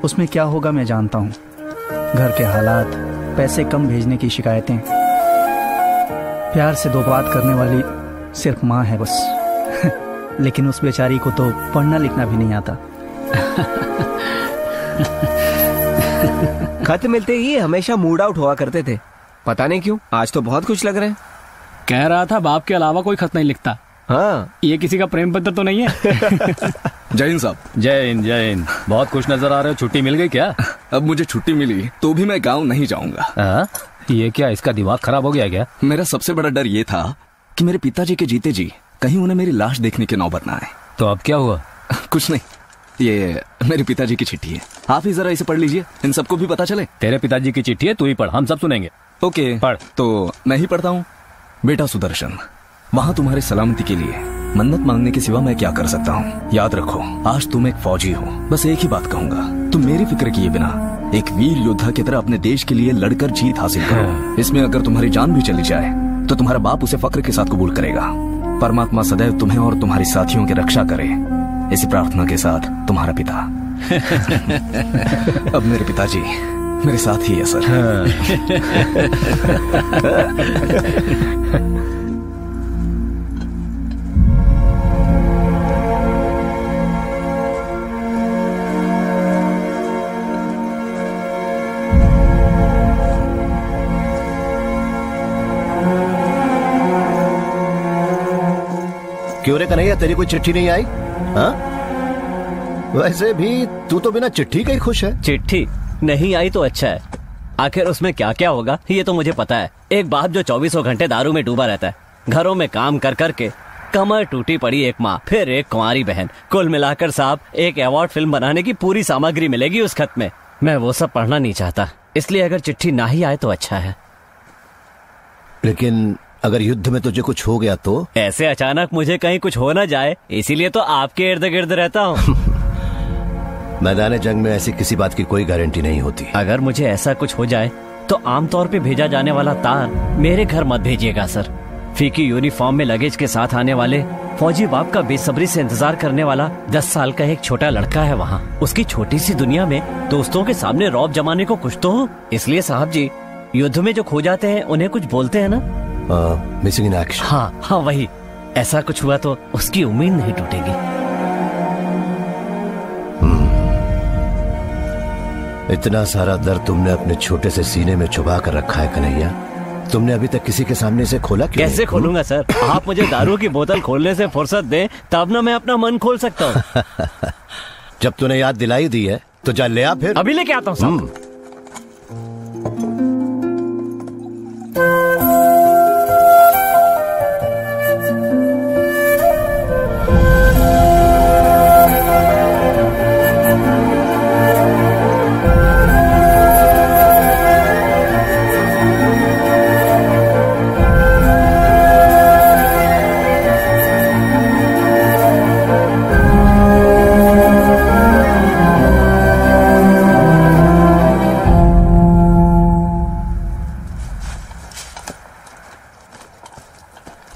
उसमें क्या होगा मैं जानता हूँ। घर के हालात, पैसे कम भेजने की शिकायतें। प्यार से दो बात करने वाली सिर्फ माँ है बस। लेकिन उस बेचारी को तो पढ़ना लिखना भी नहीं आता। खत मिलते ही हमेशा मूड आउट हुआ करते थे। पता नहीं क्यों, आज तो बहुत खुश लग रहे हैं। कह रहा था बाप के अलावा कोई खत नहीं लिखता। हाँ, ये किसी का प्रेम पत्र तो नहीं है? जय हिंद साहब। जय हिंद जय हिंद। बहुत खुश नजर आ रहे हो। छुट्टी मिल गई क्या? अब मुझे छुट्टी मिली तो भी मैं गाँव नहीं जाऊंगा। ये क्या, इसका दिमाग खराब हो गया क्या? मेरा सबसे बड़ा डर ये था कि मेरे पिताजी के जीते जी कहीं उन्हें मेरी लाश देखने की नौबत ना आए। तो अब क्या हुआ? कुछ नहीं, ये मेरे पिताजी की चिट्ठी है, आप ही जरा इसे पढ़ लीजिए, इन सबको भी पता चले। तेरे पिताजी की चिट्ठी है, तू ही पढ़, हम सब सुनेंगे। ओके पढ़। तो मैं ही पढ़ता हूँ। बेटा सुदर्शन, वहाँ तुम्हारी सलामती के लिए मन्नत मांगने के सिवा मैं क्या कर सकता हूँ। याद रखो, आज तुम एक फौजी हो। बस एक ही बात कहूँगा, तुम मेरी फिक्र किए बिना एक वीर योद्धा की तरह अपने देश के लिए लड़कर जीत हासिल करो। इसमें अगर तुम्हारी जान भी चली जाए तो तुम्हारा बाप उसे फक्र के साथ कबूल करेगा। परमात्मा सदैव तुम्हें और तुम्हारे साथियों की रक्षा करे, इसी प्रार्थना के साथ तुम्हारा पिता। अब मेरे पिताजी मेरे साथ ही है सर। क्यों रे कन्हैया, तेरी कोई चिट्ठी नहीं आई? हाँ, वैसे भी तू तो बिना चिट्ठी का ही खुश है। चिट्ठी नहीं आई तो अच्छा है, आखिर उसमें क्या क्या होगा ये तो मुझे पता है। एक बाप जो 24 घंटे दारू में डूबा रहता है, घरों में काम कर करके कमर टूटी पड़ी एक माँ, फिर एक कुंवारी बहन, कुल मिलाकर साहब एक अवार्ड फिल्म बनाने की पूरी सामग्री मिलेगी उस खत में। मैं वो सब पढ़ना नहीं चाहता, इसलिए अगर चिट्ठी ना ही आए तो अच्छा है। लेकिन अगर युद्ध में तुझे कुछ हो गया तो? ऐसे अचानक मुझे कहीं कुछ हो ना जाए, इसीलिए तो आपके इर्द गिर्द रहता हूँ। मैदान जंग में ऐसी किसी बात की कोई गारंटी नहीं होती। अगर मुझे ऐसा कुछ हो जाए तो आमतौर पे भेजा जाने वाला तार मेरे घर मत भेजिएगा सर। फीकी यूनिफॉर्म में लगेज के साथ आने वाले फौजी बाप का बेसब्री से इंतजार करने वाला 10 साल का एक छोटा लड़का है वहाँ। उसकी छोटी सी दुनिया में दोस्तों के सामने रौब जमाने को कुछ तो हो। इसलिए साहब जी, युद्ध में जो खो जाते हैं उन्हें कुछ बोलते हैं ना? Missing in action. हाँ वही। ऐसा कुछ हुआ तो उसकी उम्मीद नहीं टूटेगी। इतना सारा दर्द तुमने अपने छोटे से सीने में छुपा कर रखा है कन्हैया, तुमने अभी तक किसी के सामने से खोला क्यों? कैसे खोलूंगा सर? आप मुझे दारू की बोतल खोलने से फुर्सत दें तब ना मैं अपना मन खोल सकता हूँ। जब तूने याद दिलाई दी है तो जा ले आ फिर। अभी लेके आता हूँ साहब।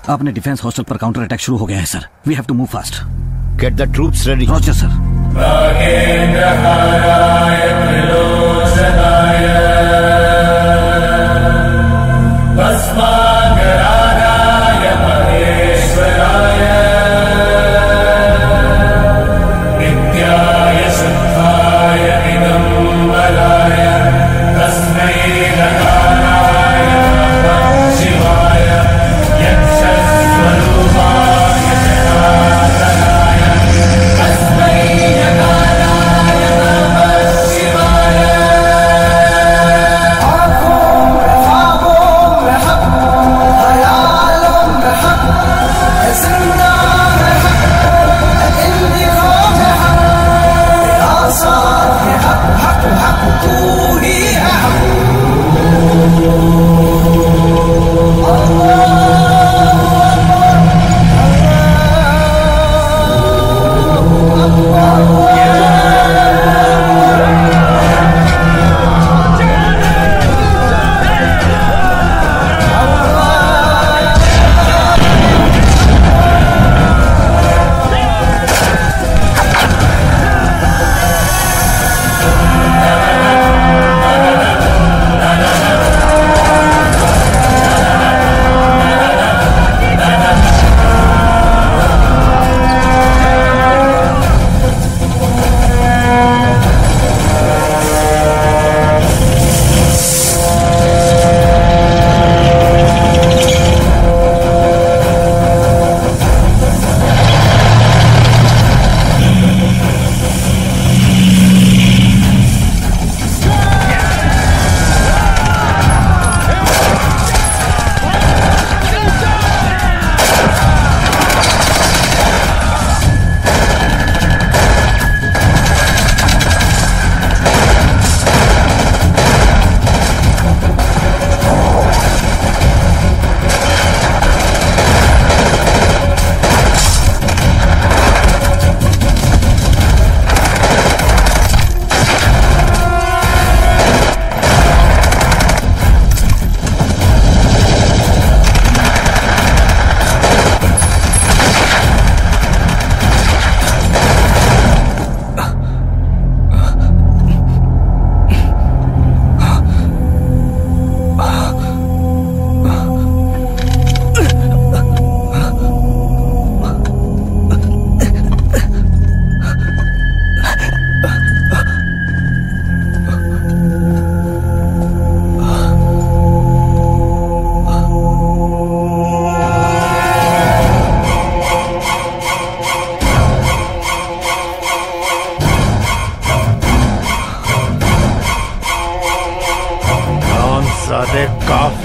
अपने डिफेंस हॉस्टल पर काउंटर अटैक शुरू हो गया है sir. We have to move fast. Get the troops ready. Roger sir. शिवाय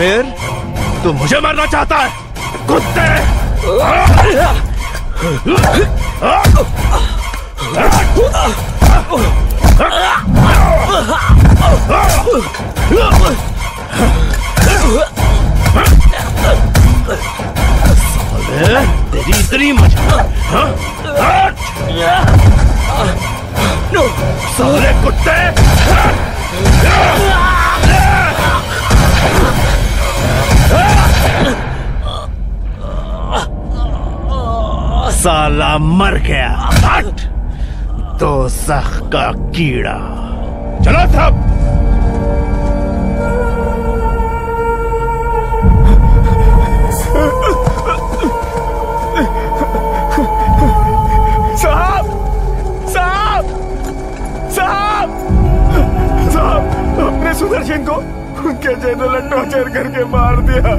फिर तू मुझे मारना चाहता है? कुत्ते! तेरी इतनी मजा, साले कुत्ते! साला मर गया। हट! दोज़ख का कीड़ा। चलो सब। साहब, साहब, साहब, साहब, अपने सुदर्शन को उनके जनरल ने टॉर्चर करके मार दिया।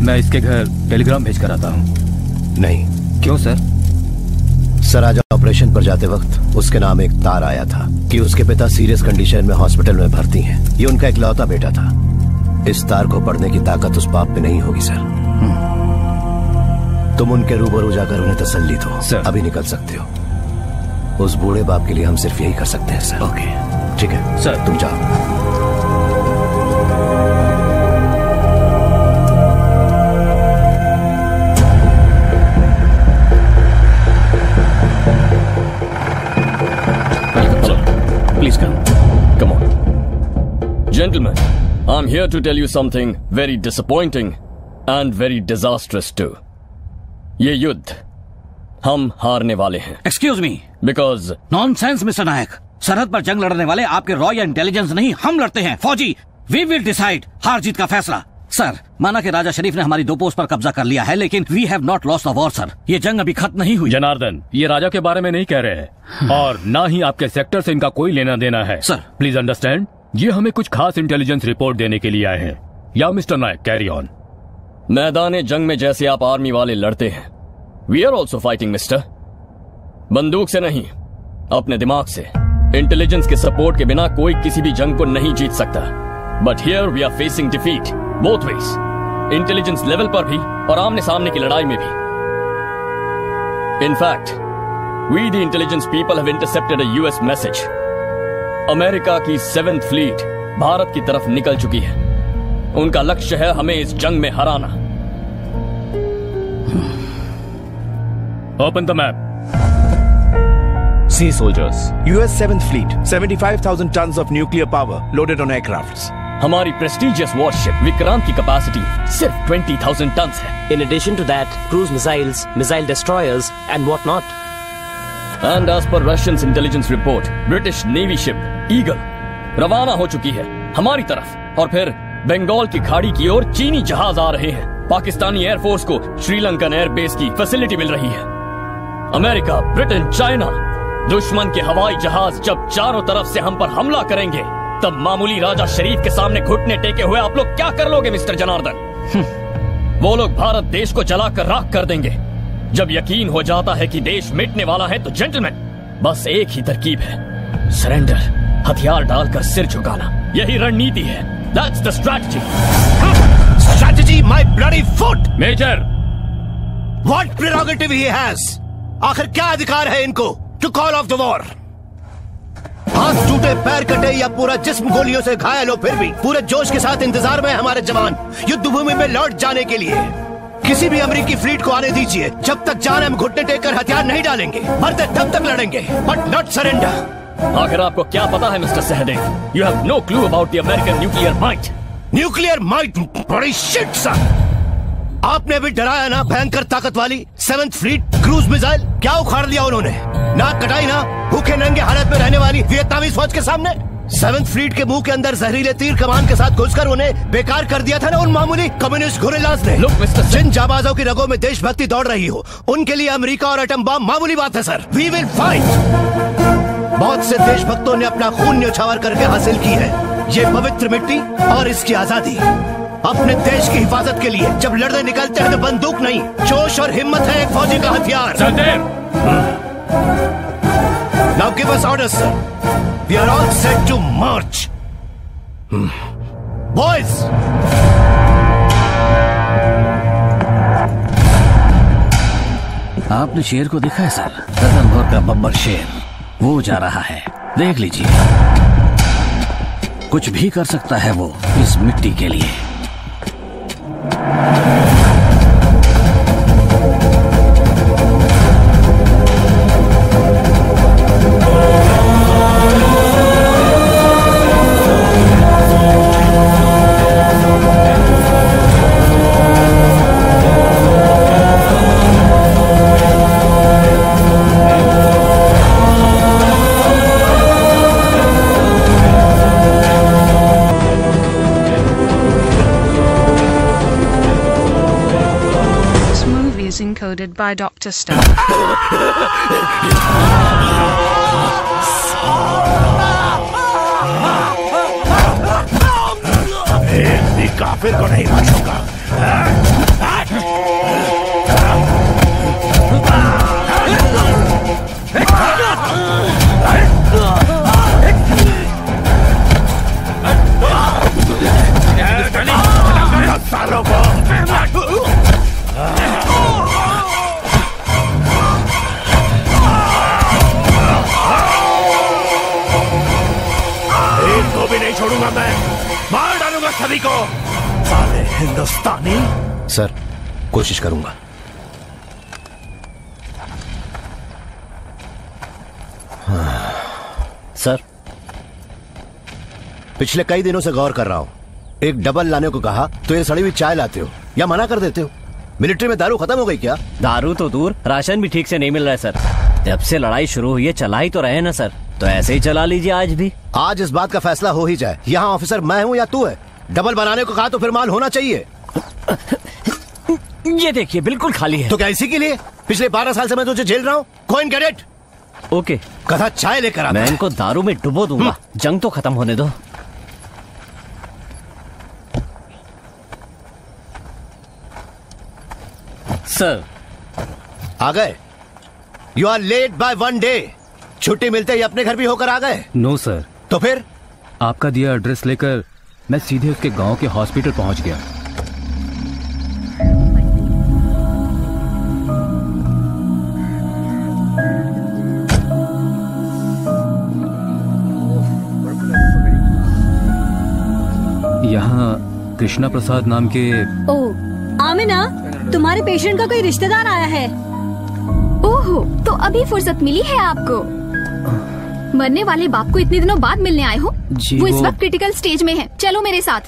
मैं इसके घर टेलीग्राम भेज कर आता हूँ। नहीं। क्यों सर? सर आज ऑपरेशन पर जाते वक्त उसके नाम एक तार आया था कि उसके पिता सीरियस कंडीशन में हॉस्पिटल में भर्ती हैं। ये उनका इकलौता बेटा था। इस तार को पढ़ने की ताकत उस बाप पे नहीं होगी सर। तुम उनके रूबरू जाकर उन्हें तसल्ली दो। सर अभी निकल सकते हो। उस बूढ़े बाप के लिए हम सिर्फ यही कर सकते हैं सर। ओके ठीक है सर, तुम जाओ। Please come. Come on. Gentlemen, I'm here to tell you something very disappointing and very disastrous too. ये युद्ध हम हारने वाले हैं। Excuse me. Because nonsense, Mr. नायक। सरहद पर जंग लड़ने वाले आपके रॉ या इंटेलिजेंस नहीं, हम लड़ते हैं। फौजी, we will decide हार जीत का फैसला। सर, माना कि राजा शरीफ ने हमारी 2 पोस्ट पर कब्जा कर लिया है, लेकिन we have not lost the war sir. ये जंग अभी खत्म नहीं हुई। जनार्दन, ये राजा के बारे में नहीं कह रहे हैं और ना ही आपके सेक्टर से इनका कोई लेना देना है। सर प्लीज अंडरस्टैंड, ये हमें कुछ खास इंटेलिजेंस रिपोर्ट देने के लिए आए हैं। या मिस्टर नायक कैरी ऑन। मैदान जंग में जैसे आप आर्मी वाले लड़ते हैं, we are also fighting mister. बंदूक से नहीं, अपने दिमाग से। इंटेलिजेंस के सपोर्ट के बिना कोई किसी भी जंग को नहीं जीत सकता। But here we are facing defeat both ways, intelligence level पर भी और आमने सामने की लड़ाई में भी। In fact we the intelligence people have intercepted a US message. America की 7th फ्लीट भारत की तरफ निकल चुकी है। उनका लक्ष्य है हमें इस जंग में हराना। Open the map. Sea soldiers, US 7th Fleet, 75,000 tons of nuclear power loaded on aircrafts. हमारी प्रेस्टिजियस वॉरशिप विक्रांत की कैपेसिटी सिर्फ 20,000 टन है। In addition to that, cruise missiles, missile destroyers, and what not. And as per Russians intelligence report, British Navy ship Eagle रवाना हो चुकी है हमारी तरफ, और फिर बंगाल की खाड़ी की ओर चीनी जहाज आ रहे हैं। पाकिस्तानी एयरफोर्स को श्रीलंकन एयरबेस की फैसिलिटी मिल रही है। अमेरिका, ब्रिटेन, चाइना, दुश्मन के हवाई जहाज जब चारों तरफ से हम पर हमला करेंगे, तब मामूली राजा शरीफ के सामने घुटने टेके हुए आप लोग क्या कर लोगे मिस्टर जनार्दन? वो लोग भारत देश को जलाकर राख कर देंगे। जब यकीन हो जाता है कि देश मिटने वाला है, तो जेंटलमैन बस एक ही तरकीब है, सरेंडर, हथियार डालकर सिर झुकाना। यही रणनीति है। That's the strategy. Strategy, my bloody foot! Major! What prerogative he has? आखिर क्या अधिकार है इनको to call off the war? हाथ टूटे, पैर कटे या पूरा जिस्म गोलियों से घायल हो, फिर भी पूरे जोश के साथ इंतजार में हमारे जवान युद्ध भूमि में लौट जाने के लिए। किसी भी अमेरिकी फ्लीट को आने दीजिए, जब तक जान हम घुटने टेककर हथियार नहीं डालेंगे, मरते तब तक लड़ेंगे, बट नॉट सरेंडर। आखिर आपको क्या पता है mister Sahdev? You have no clue about the American nuclear might. Nuclear might? बड़ी शिट सर। आपने अभी डराया ना भयंकर ताकत वाली 7th फ्लीट क्रूज मिसाइल, क्या उखाड़ दिया उन्होंने? नाक कटाई ना भूखे नंगे हालत में रहने वाली वियतनामी फौज के सामने। 7th फ्लीट के मुंह के अंदर जहरीले तीर कमान के साथ घुसकर उन्हें बेकार कर दिया था ना उन मामूली कम्युनिस्ट गुरिल्लास ने। जिन जाबाजों की रगों में देशभक्ति दौड़ रही हो, उनके लिए अमेरिका और एटम बम मामूली बात है सर। We will fight. बहुत से देशभक्तों ने अपना खून न्यौछावर करके हासिल की है ये पवित्र मिट्टी और इसकी आजादी। अपने देश की हिफाजत के लिए जब लड़ने निकलते हैं तो बंदूक नहीं, जोश और हिम्मत है एक फौजी का हथियार। Now give us orders, sir. We are all set to march. Boys! आपने शेर को देखा है सर? रतनपुर का बब्बर शेर, वो जा रहा है, देख लीजिए। कुछ भी कर सकता है वो इस मिट्टी के लिए। Encoded by Dr. Stone. एक भी काफिर को नहीं बचूंगा। सालों को भी नहीं छोड़ूंगा मैं, मार डालूंगा सभी को, साले हिंदुस्तानी। सर कोशिश करूंगा। सर पिछले कई दिनों से गौर कर रहा हूं, एक डबल लाने को कहा तो ये सड़ी हुई चाय लाते हो या मना कर देते हो। मिलिट्री में दारू खत्म हो गई क्या? दारू तो दूर, राशन भी ठीक से नहीं मिल रहा है सर। जब से लड़ाई शुरू हुई है चला ही तो रहे ना सर, तो ऐसे ही चला लीजिए आज भी। आज इस बात का फैसला हो ही जाए। यहाँ ऑफिसर मैं हूँ या तू है? डबल बनाने को कहा तो फिर माल होना चाहिए। ये देखिए बिल्कुल खाली है। तो क्या इसी के लिए पिछले 12 साल से मैं तुझे झेल रहा हूँ? Go and get it. Okay. कथा चाय लेकर आ। मैं इनको दारू में डुबो दूंगा, जंग तो खत्म होने दो। सर आ गए? You are late by 1 day. छुट्टी मिलते ही अपने घर भी होकर आ गए? No sir. तो फिर? आपका दिया एड्रेस लेकर मैं सीधे उसके गांव के हॉस्पिटल पहुंच गया। यहाँ कृष्णा प्रसाद नाम के। ओह आमिना, तुम्हारे पेशेंट का कोई रिश्तेदार आया है। ओहो, तो अभी फुर्सत मिली है आपको। मरने वाले बाप को इतने दिनों बाद मिलने आए हो? वो इस वक्त क्रिटिकल स्टेज में है, चलो मेरे साथ।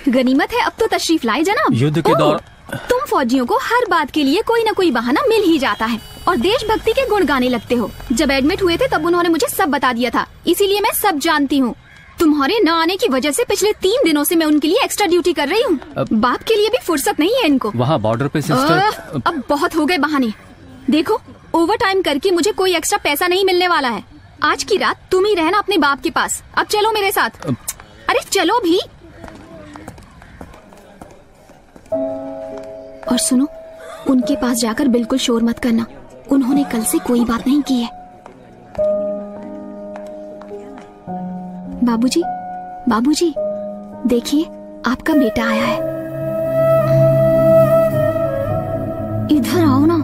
गनीमत है अब तो तशरीफ लाए जनाब। युद्ध के दौर तुम फौजियों को हर बात के लिए कोई न कोई बहाना मिल ही जाता है और देशभक्ति के गुण गाने लगते हो। जब एडमिट हुए थे तब उन्होंने मुझे सब बता दिया था, इसीलिए मैं सब जानती हूँ। तुम्हारे न आने की वजह से पिछले 3 दिनों से मैं उनके लिए एक्स्ट्रा ड्यूटी कर रही हूँ। बाप के लिए भी फुर्सत नहीं है इनको। वहाँ बॉर्डर पे सिस्टर। अब बहुत हो गए बहाने। देखो ओवर टाइम करके मुझे कोई एक्स्ट्रा पैसा नहीं मिलने वाला है। आज की रात तुम ही रहना अपने बाप के पास। अब चलो मेरे साथ। अरे चलो भी। और सुनो, उनके पास जाकर बिल्कुल शोर मत करना। उन्होंने कल से कोई बात नहीं की है। बाबूजी, बाबूजी, देखिए आपका बेटा आया है। इधर आओ ना।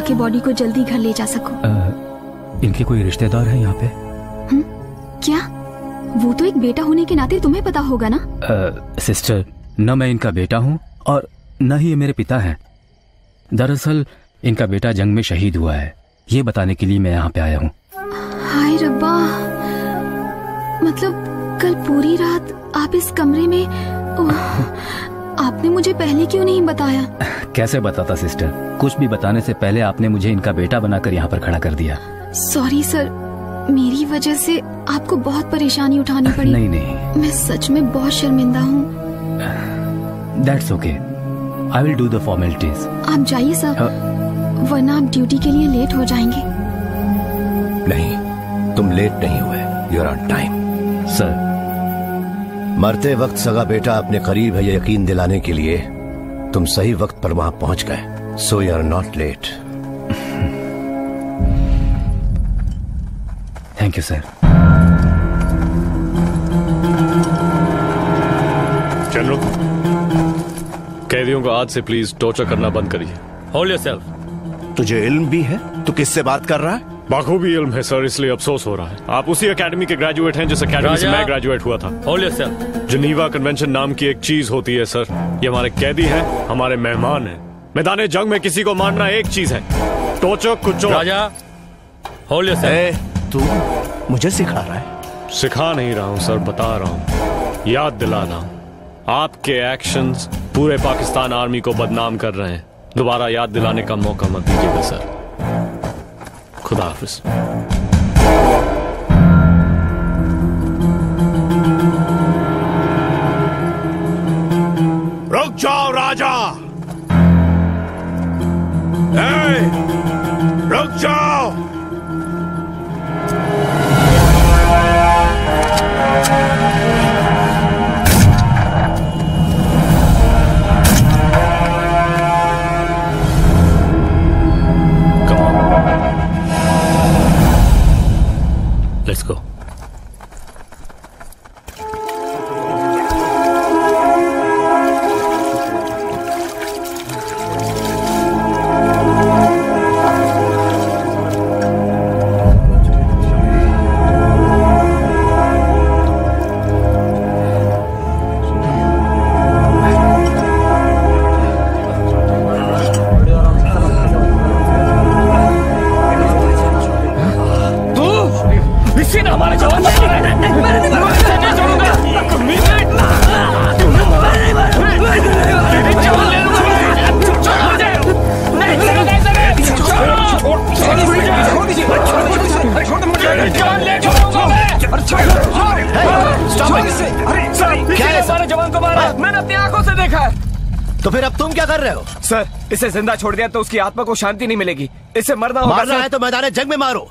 के बॉडी को जल्दी घर ले जा सको। इनके कोई रिश्तेदार हैं यहाँ पे? क्या? वो तो एक बेटा होने के नाते तुम्हें पता होगा ना। सिस्टर, न मैं इनका बेटा हूँ और न ही ये मेरे पिता हैं। दरअसल इनका बेटा जंग में शहीद हुआ है, ये बताने के लिए मैं यहाँ पे आया हूँ। हाय रब्बा, मतलब कल पूरी रात आप इस कमरे में। आपने मुझे पहले क्यों नहीं बताया? कैसे बताता सिस्टर, कुछ भी बताने से पहले आपने मुझे इनका बेटा बनाकर यहाँ पर खड़ा कर दिया। सॉरी सर, मेरी वजह से आपको बहुत परेशानी उठानी पड़ी। नहीं, मैं सच में बहुत शर्मिंदा हूँ। That's okay. I will do the formalities. आप जाइए सर, वरना आप ड्यूटी के लिए लेट हो जाएंगे। नहीं, तुम लेट नहीं हुए, you're on time. सर, मरते वक्त सगा बेटा अपने करीब है ये यकीन दिलाने के लिए तुम सही वक्त पर वहां पहुंच गए. So you're not late. Thank you sir. General, कैदियों को आज से प्लीज टॉर्चर करना बंद करिए. Hold yourself. तुझे इल्म भी है? तू किससे बात कर रहा है? बखूबी इल्म है सर, इसलिए अफसोस हो रहा है. आप उसी एकेडमी के ग्रेजुएट हैं जिस एकेडमी से मैं ग्रेजुएट हुआ था. Hold yourself. जिनीवा कन्वेंशन नाम की एक चीज होती है सर. ये हमारे कैदी हैं, हमारे मेहमान हैं. मैदान जंग में किसी को मारना एक चीज है, टॉर्चर कुछ और. राजा, होल्ड योरसेल्फ. तू मुझे सिखा रहा है? सिखा नहीं रहा हूँ सर, बता रहा हूँ, याद दिला रहा हूँ. आपके एक्शंस पूरे पाकिस्तान आर्मी को बदनाम कर रहे हैं. दोबारा याद दिलाने का मौका मत दीजिएगा सर. खुदा हाफिज. रुक जाओ राजा. रुक जाओ. Let's go. तो फिर अब तुम क्या कर रहे हो? सर, इसे जिंदा छोड़ दिया तो उसकी आत्मा को शांति नहीं मिलेगी. इसे मरना होगा. मारना है तो मैदान जंग में मारो.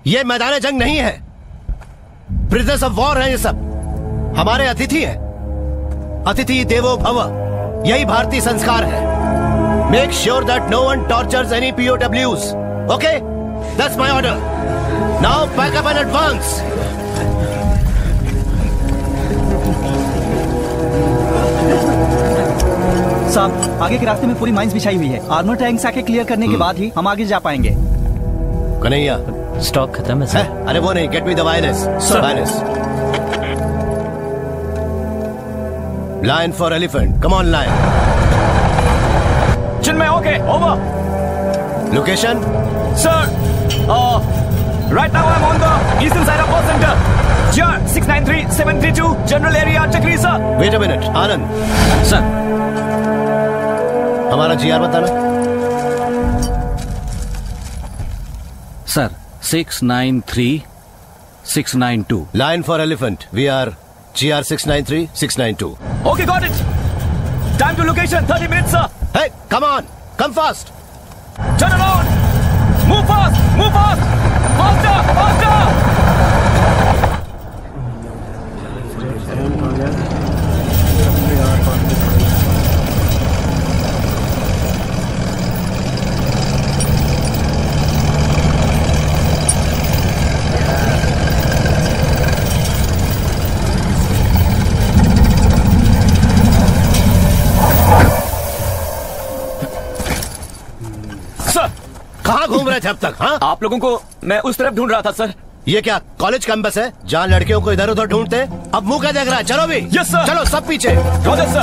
ये मैदान जंग नहीं है, प्रिजनर्स ऑफ वॉर है ये सब. हमारे अतिथि हैं. अतिथि देवो भव, यही भारतीय संस्कार है. Make sure that no one tortures any POWs. Okay, that's my order. Now pack up and advance. साहब, आगे के रास्ते में पूरी माइंस बिछाई हुई है. आर्मर टैंक्स आके क्लियर करने के बाद ही हम आगे जा पाएंगे. कन्हैया, स्टॉक खत्म है सर. अरे वो नहीं, get me the wireless. Line for elephant. Come on line. Chinmay, okay, over. Location? Sir, right now I'm on the eastern side of World Center. GR 693732 general area Chakri sir. Wait a minute, Anand. Sir, हमारा GR बताना. Sir, 693 692. Line for elephant. We are GR 693 692. Okay, got it. Time to location 30 minutes sir. Hey, come on, come fast. Turn around. Move fast, move fast. Faster, faster. थे अब तक? हाँ, आप लोगों को मैं उस तरफ ढूंढ रहा था सर। ये क्या कॉलेज कैंपस है जहाँ लड़कियों को इधर उधर ढूंढते? अब मुंह क्या देख रहा है? चलो भी। Yes sir. चलो सब पीछे। Roger sir.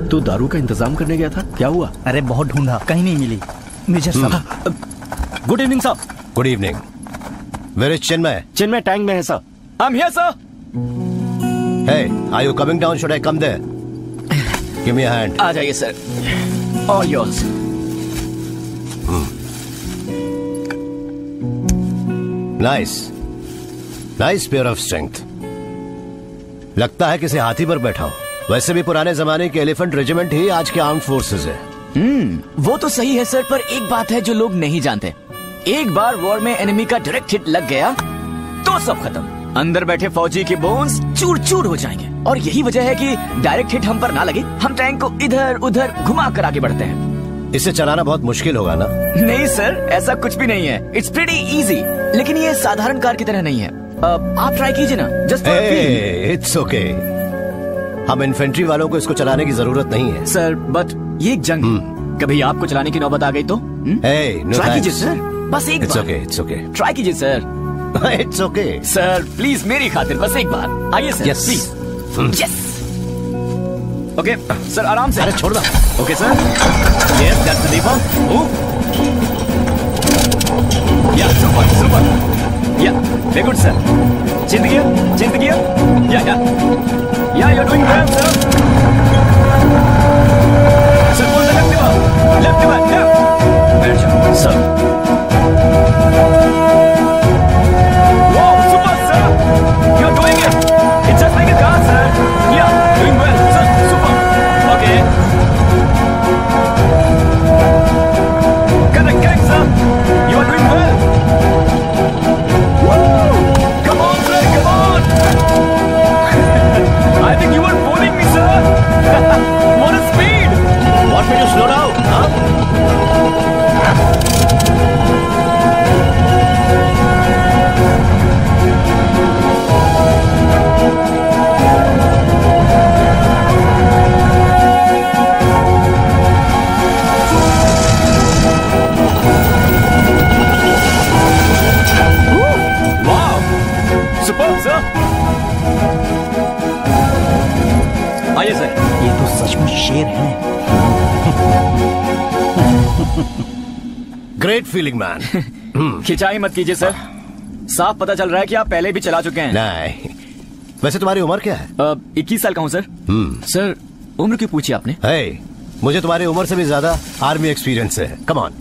तू दारू का इंतजाम करने गया था, क्या हुआ? अरे बहुत ढूंढा, कहीं नहीं मिली। मेजर साहब। Good evening sir. Good evening. Where is Chinmay? Chinmay tank में है sir. I am here sir. Hey, are you coming down? Should I come there? Give me a hand. आ जाइए sir. All yours. Nice. Nice pair of strength. लगता है किसी हाथी पर बैठा हो। वैसे भी पुराने जमाने के एलिफेंट रेजिमेंट ही आज के आर्म्ड फोर्सेस है। वो तो सही है सर, पर एक बात है जो लोग नहीं जानते। एक बार वॉर में एनिमी का डायरेक्ट हिट लग गया तो सब खत्म। अंदर बैठे फौजी के बोन्स चूर चूर हो जाएंगे। और यही वजह है कि डायरेक्ट हिट हम पर ना लगे, हम टैंक को इधर उधर घुमा कर आगे बढ़ते हैं। इसे चलाना बहुत मुश्किल होगा ना? नहीं सर, ऐसा कुछ भी नहीं है। It's pretty easy. लेकिन ये साधारण कार की तरह नहीं है। आप ट्राई कीजिए ना, जस्ट फॉर इट्स ओके। हम इन्फेंट्री वालों को इसको चलाने की जरूरत नहीं है सर। बट ये एक जंग है, कभी आपको चलाने की नौबत आ गई तो ट्राई कीजिए सर, बस एक बार। इट्स ओके ट्राई कीजिए sir. It's okay sir, please मेरी खातिर बस एक बार आइए sir. Yes. Please. Yes. Okay sir, आराम से। अरे छोड़ दो। Okay sir. Yes, that's the lever. Yeah super super. Yeah very good sir. चिंत किया। Yeah you are doing well sir. Sir बोल दे लेफ्ट लीवर। बैठ जाओ सर। आइए सर। ये तो सचमुच शेर है। Great feeling man. खिंचाई मत कीजिए सर, साफ पता चल रहा है कि आप पहले भी चला चुके हैं। नहीं, वैसे तुम्हारी उम्र क्या है? 21 साल का हूँ सर। सर उम्र क्यों पूछी आपने? मुझे तुम्हारी उम्र से भी ज्यादा आर्मी एक्सपीरियंस है। Come on.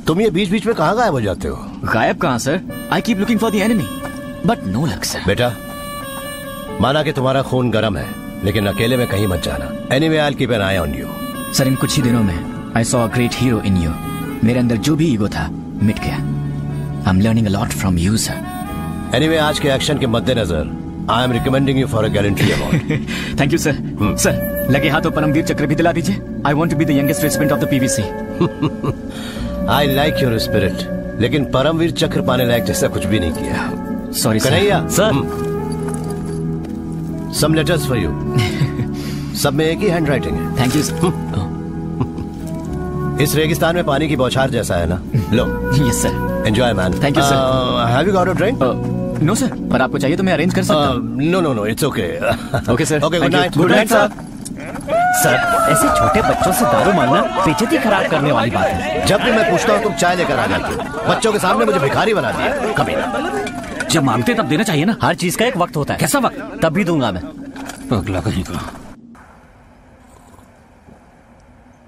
तुम ये बीच बीच में कहाँ गायब हो जाते हो? गायब कहाँ sir? I keep looking for the enemy but no luck sir. बेटा, माना कि तुम्हारा खून गर्म है, लेकिन अकेले में कहीं मत जाना। Anyway I will keep an eye on you. Sir इन कुछ ही दिनों में I saw a great hero in you. मेरे अंदर जो भी ईगो था मिट गया। I am learning a lot from you sir. Anyway आज के एक्शन के मद्देनजर I am recommending you for a gallantry award. Thank you sir. Sir लगे हाथों परमवीर चक्र भी दिला दीजिए। I want to be the youngest resident of the PVC. I like your spirit, लेकिन परमवीर चक्र पाने लायक जैसा कुछ भी नहीं किया। Sorry Kanhaiya sir. Some letters for you. सब में एक ही हैंड राइटिंग है। Thank you sir. इस रेगिस्तान में पानी की बौछार जैसा है ना। लो। Yes sir. Enjoy man. Thank you sir. Have you got a drink? No sir, पर आपको चाहिए तो मैं अरेंज कर सकता हूँ। No, it's okay. Okay sir. Okay, good night. Good night sir. Sir ऐसे छोटे बच्चों से दारू मांगना बेइज्जती खराब करने वाली बात है। जब भी मैं पूछता हूँ तुम चाय लेकर आ जाते हो, बच्चों के सामने मुझे भिखारी बना दिया। कभी ना। जब मांगते तब देना चाहिए ना। हर चीज का एक वक्त होता है। कैसा वक्त? तब भी दूंगा मैं। अगला कहीं का।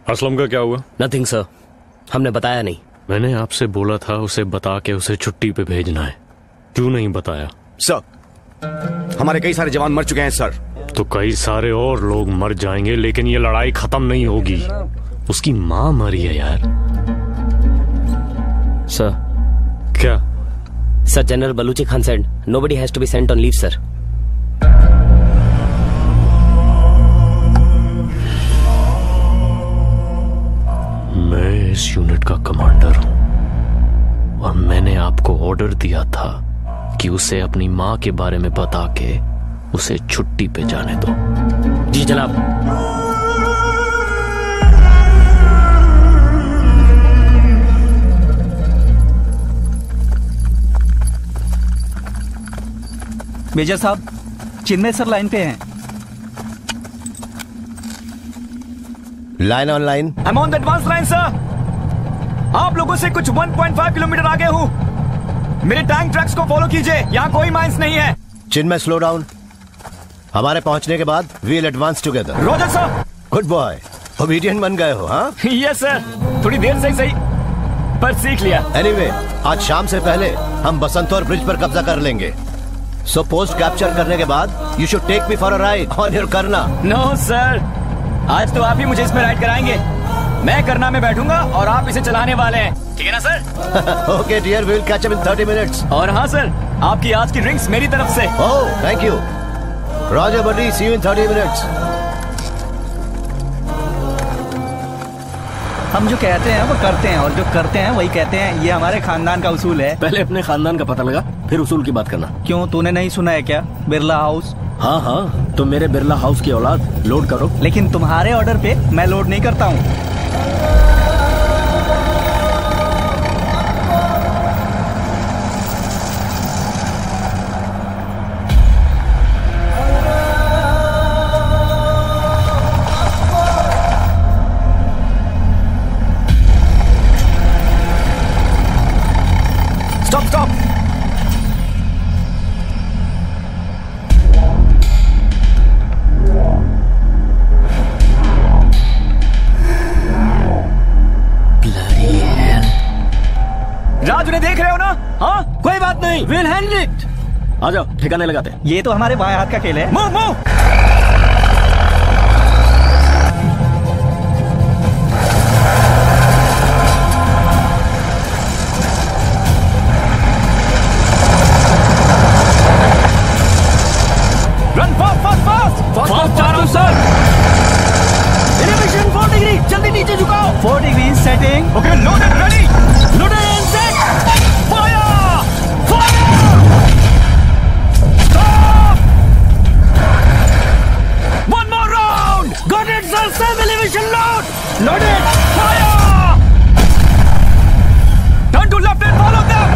असलम का क्या हुआ? नथिंग सर, हमने बताया नहीं। मैंने आपसे बोला था उसे बता के उसे छुट्टी पे भेजना है, क्यों नहीं बताया? सर हमारे कई सारे जवान मर चुके हैं सर। तो कई सारे और लोग मर जाएंगे, लेकिन ये लड़ाई खत्म नहीं होगी। उसकी माँ मरी है यार। सर। क्या? Sir general Baluchi Khan said nobody has to be sent on leave sir. मैं इस यूनिट का कमांडर हूं और मैंने आपको ऑर्डर दिया था कि उसे अपनी मां के बारे में बता के उसे छुट्टी पे जाने दो। जी जनाब। मेजर साहब, चिन्मय सर लाइन पे हैं। Line on line. I am on the advance line sir. आप लोगों से कुछ 1.5 किलोमीटर आगे हूँ। मेरे टैंक ट्रक्स को फॉलो कीजिए, यहाँ कोई माइंस नहीं है। Chinmay slow down. हमारे पहुंचने के बाद we'll advance together. Roger sir. Good boy, obedient बन गए हो। हाँ यस सर, थोड़ी देर से ही सही पर सीख लिया। एनीवे, आज शाम से पहले हम बसंतौर ब्रिज पर कब्जा कर लेंगे। सो पोस्ट कैप्चर करने के बाद you should take me for a ride on your करना। नो सर, आज तो आप ही मुझे इसमें राइड कराएंगे। मैं करना में बैठूंगा और आप इसे चलाने वाले हैं, ठीक है ना sir? Okay dear, we will catch up in 30 minutes. और हाँ सर, आपकी आज की ड्रिंक्स मेरी तरफ से। Oh thank you. Roger buddy, see you in 30 minutes. हम जो कहते हैं वो करते हैं, और जो करते हैं वही कहते हैं। ये हमारे खानदान का उसूल है। पहले अपने खानदान का पता लगा, फिर उसूल की बात करना। क्यों, तूने नहीं सुना है क्या? बिरला हाउस। हाँ, तो मेरे बिरला हाउस की औलाद लोड करो। लेकिन तुम्हारे ऑर्डर पे मैं लोड नहीं करता हूँ। स्टॉप। राज उन्हें देख रहे हो ना? हाँ कोई बात नहीं, विल हैंडल इट। आ जाओ, ठिकाने लगाते हैं। ये तो हमारे बाएं हाथ का खेल है। मूव। रन फास्ट जा रहा हूं सर। एलिवेशन 4 डिग्री, जल्दी नीचे झुकाओ। 4 degree setting. Okay, loaded, ready, loaded and set, fire, stop, one more round, got it sir, same elevation load, loaded, fire, turn to left and follow them.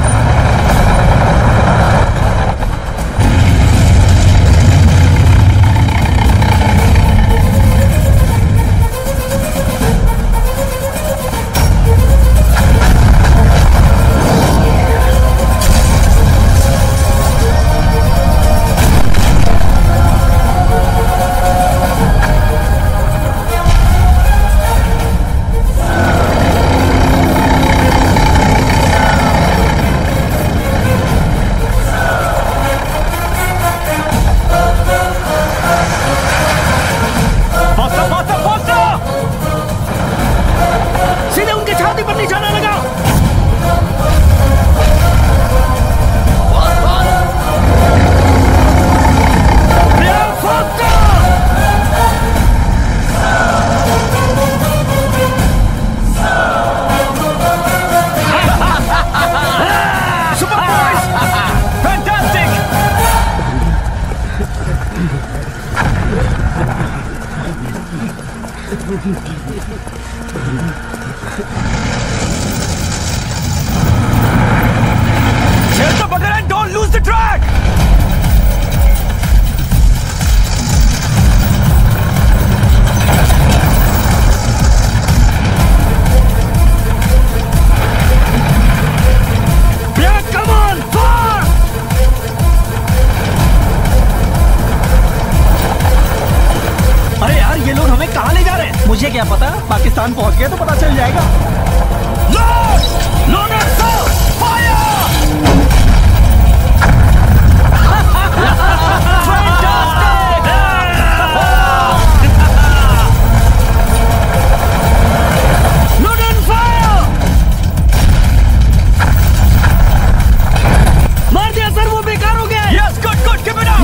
Chase the bugger and don't lose the track. Yeah, come on, far! अरे यार ये लोग हमें कहाँ ले जा रहे हैं? मुझे क्या पता, पाकिस्तान पहुंच गए तो पता चल जाएगा। मार दिया सर, वो बेकार हो गया। Yes, good, good, keep it up.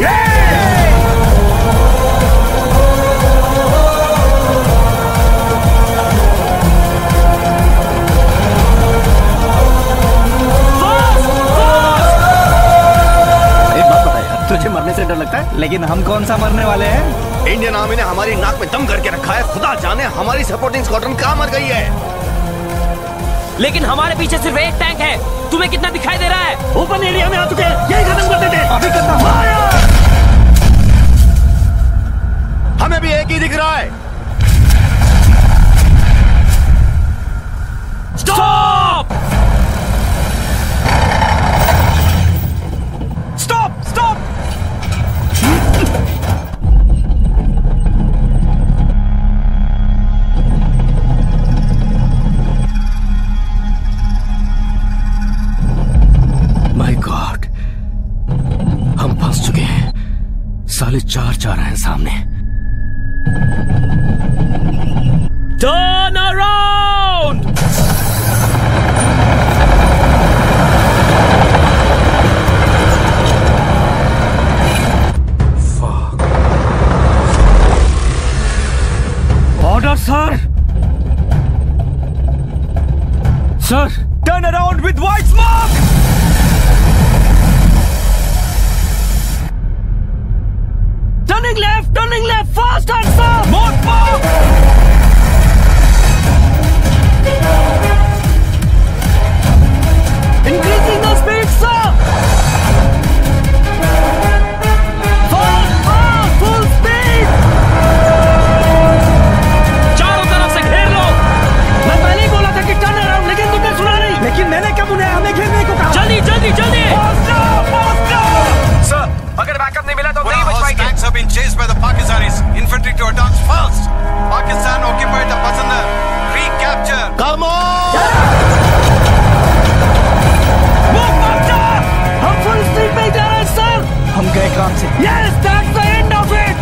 तुझे मरने से डर लगता है, लेकिन हम कौन सा मरने वाले हैं? इंडियन आर्मी ने हमारी नाक में दम करके रखा है। खुदा जाने हमारी सपोर्टिंग स्क्वाड्रन कहाँ मर गई है। लेकिन हमारे पीछे सिर्फ एक टैंक है। तुम्हें कितना दिखाई दे रहा है? ओपन एरिया में आ चुके हैं, यही खत्म कर देते हैं। अभी करना। हमें भी एक ही दिख रहा है। Stop! Stop! Stop! My God, हम फंस चुके हैं। साले चार चार हैं सामने। Turn around! Order, sir! Sir, turn around with white smoke! Turning left, faster, sir! More smoke! Increasing the speed, sir! Fast, full speed! चारों तरफ से घेर लो। मैं पहले ही बोला था कि टर्न अराउंड, लेकिन तुमने सुना नहीं। लेकिन मैंने कब उन्हें हमें घेरने को कहा? जल्दी जल्दी जल्दी! सर, अगर बैकअप नहीं मिला तो नहीं बच पाएंगे। Tanks have been chased by the Pakistanis. Infantry to advance first. Pakistan occupied the Pasandar. Recapture. Come on! Move faster! हम फुल स्पीड में जा रहे हैं, सर। हम गए काम से। Yes, that's the end of it.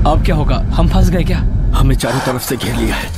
अब क्या होगा? हम फंस गए क्या? हमें चारों तरफ से घेर लिया है।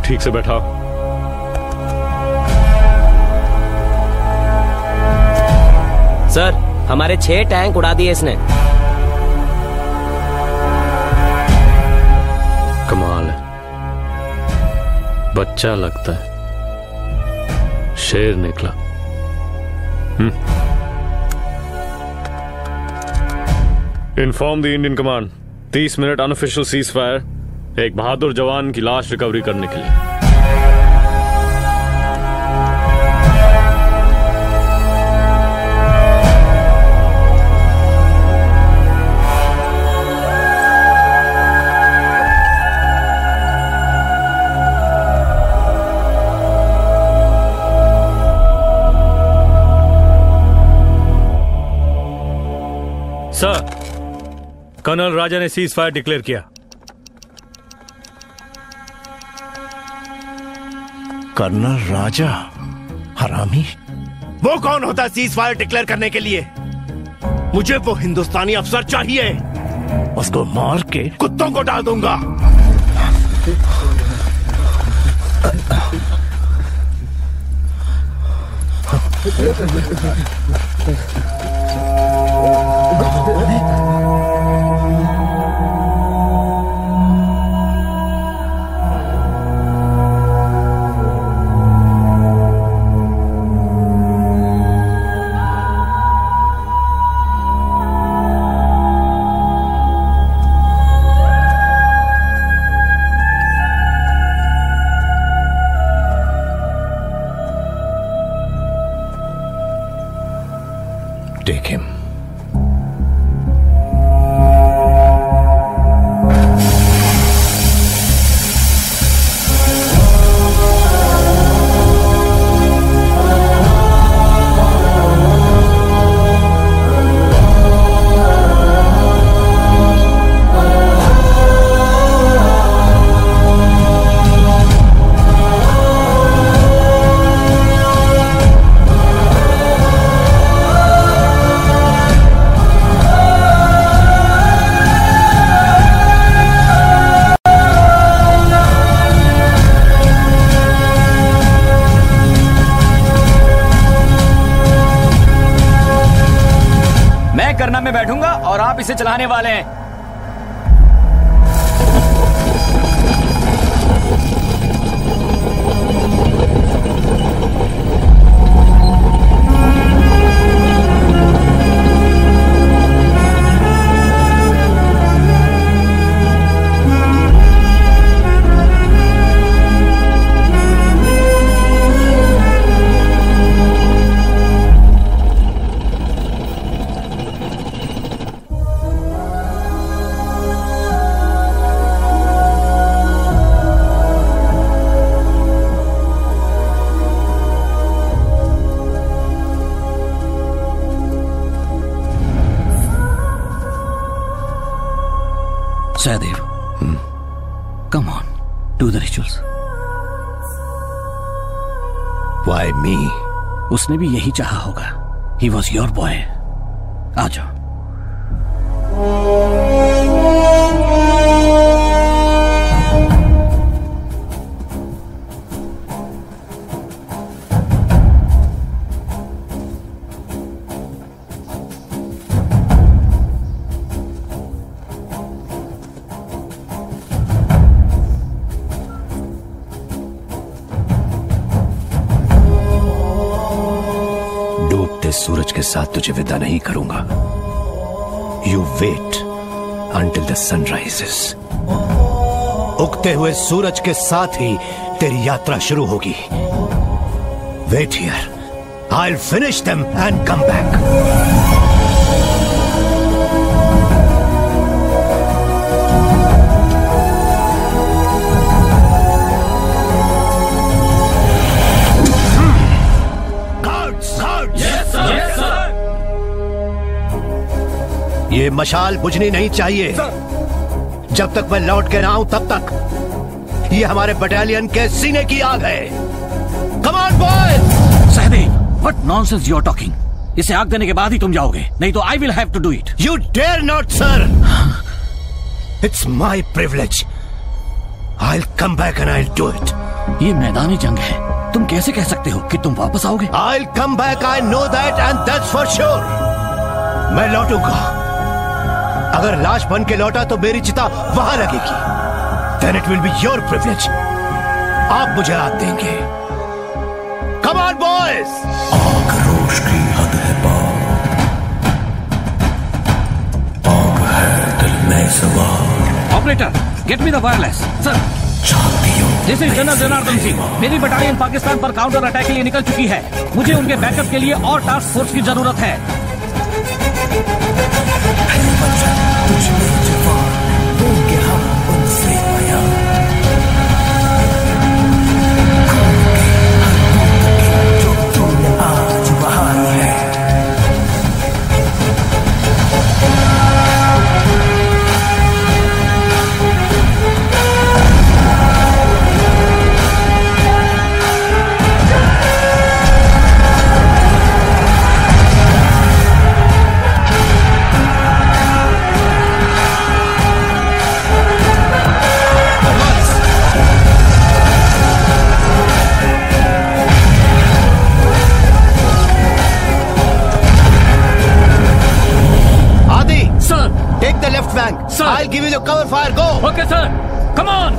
ठीक से बैठाओ। सर, हमारे 6 टैंक उड़ा दिए इसने। कमाल है, बच्चा लगता है, शेर निकला। Inform the Indian command, 30 minute unofficial cease fire, एक बहादुर जवान की लाश रिकवरी करने के लिए। सर, कर्नल राजा ने सीज फायर डिक्लेयर किया। कर्नल राजा? हरामी? वो कौन होता है सीज फायर डिक्लेयर करने के लिए? मुझे वो हिंदुस्तानी अफसर चाहिए, उसको मार के कुत्तों को डाल दूंगा। Take him. करना में बैठूंगा और आप इसे चलाने वाले हैं। Sahadev, come on, do the rituals. Why me? उसने भी यही चाहा होगा. He was your boy. आ जाओ. सूरज के साथ तुझे विदा नहीं करूंगा. You wait until the sun rises. उगते हुए सूरज के साथ ही तेरी यात्रा शुरू होगी. Wait here. I will finish them and come back. ये मशाल बुझनी नहीं चाहिए. जब तक मैं लौट के ना आऊं तब तक ये हमारे बटालियन के सीने की आग है. Come on boys. Sahdev, what nonsense you are talking. इसे आग देने के बाद ही तुम जाओगे, नहीं तो I will have to do it. You dare not sir. It's my privilege. I will come back and I will do it. ये मैदानी जंग है, तुम कैसे कह सकते हो कि तुम वापस आओगे? I'll come back, I know that and that's for sure. मैं लौटूंगा। अगर लाश बन के लौटा तो मेरी चिता वहां लगेगी। Then it will be your privilege. आप मुझे हाथ देंगे। Come on boys! आक्रोश की हद है पार, आग है दिल में सवार। Operator, get me the wireless. Sir, this is general Janardan Singh. मेरी बटालियन पाकिस्तान पर काउंटर अटैक के लिए निकल चुकी है। मुझे उनके बैकअप के लिए और टास्क फोर्स की जरूरत है। I'll give you the cover fire. Go. Okay, sir. Come on.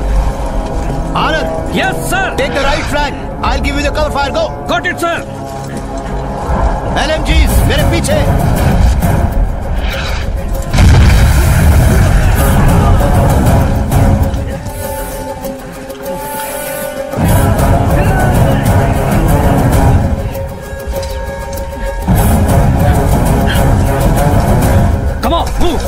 Anand. Yes, sir. Take the right flank. I'll give you the cover fire. Go. Got it, sir. LMGs, मेरे पीछे. Come on, move.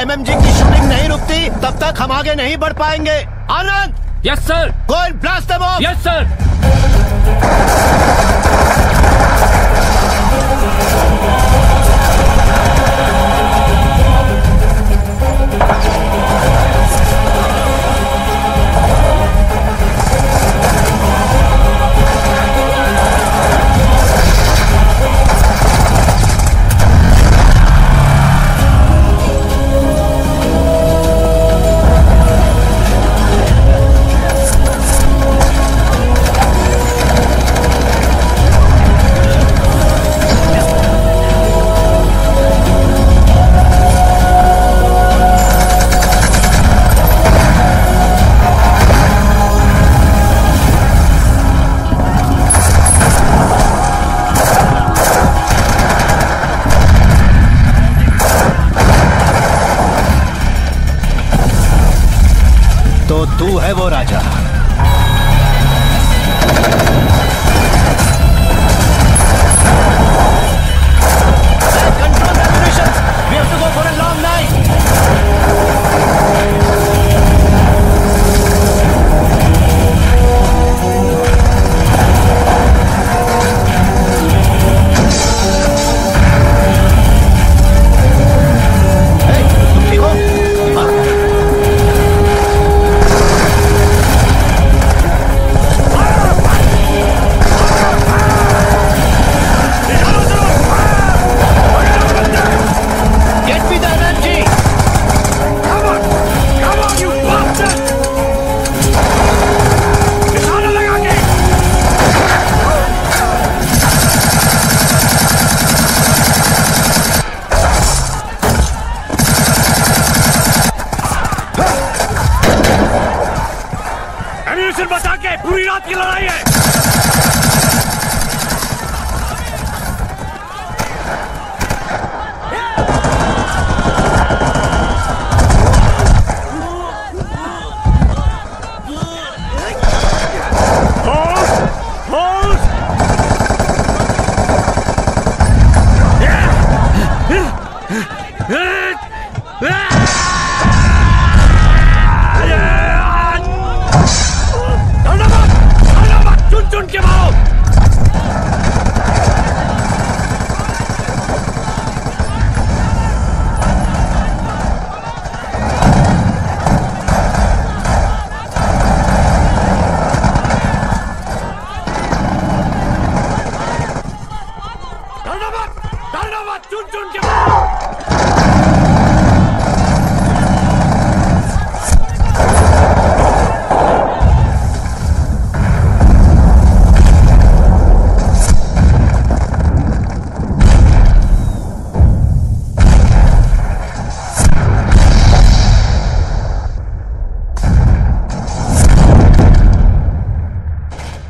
MMG की shooting नहीं रुकती तब तक हम आगे नहीं बढ़ पाएंगे। Anand. Yes sir. Go and blast them off. Yes sir. तू है वो राजा। Control the ammunition. We have to go for a long night. Hey, तुम ठीक हो? बचा के पूरी रात की लड़ाई है।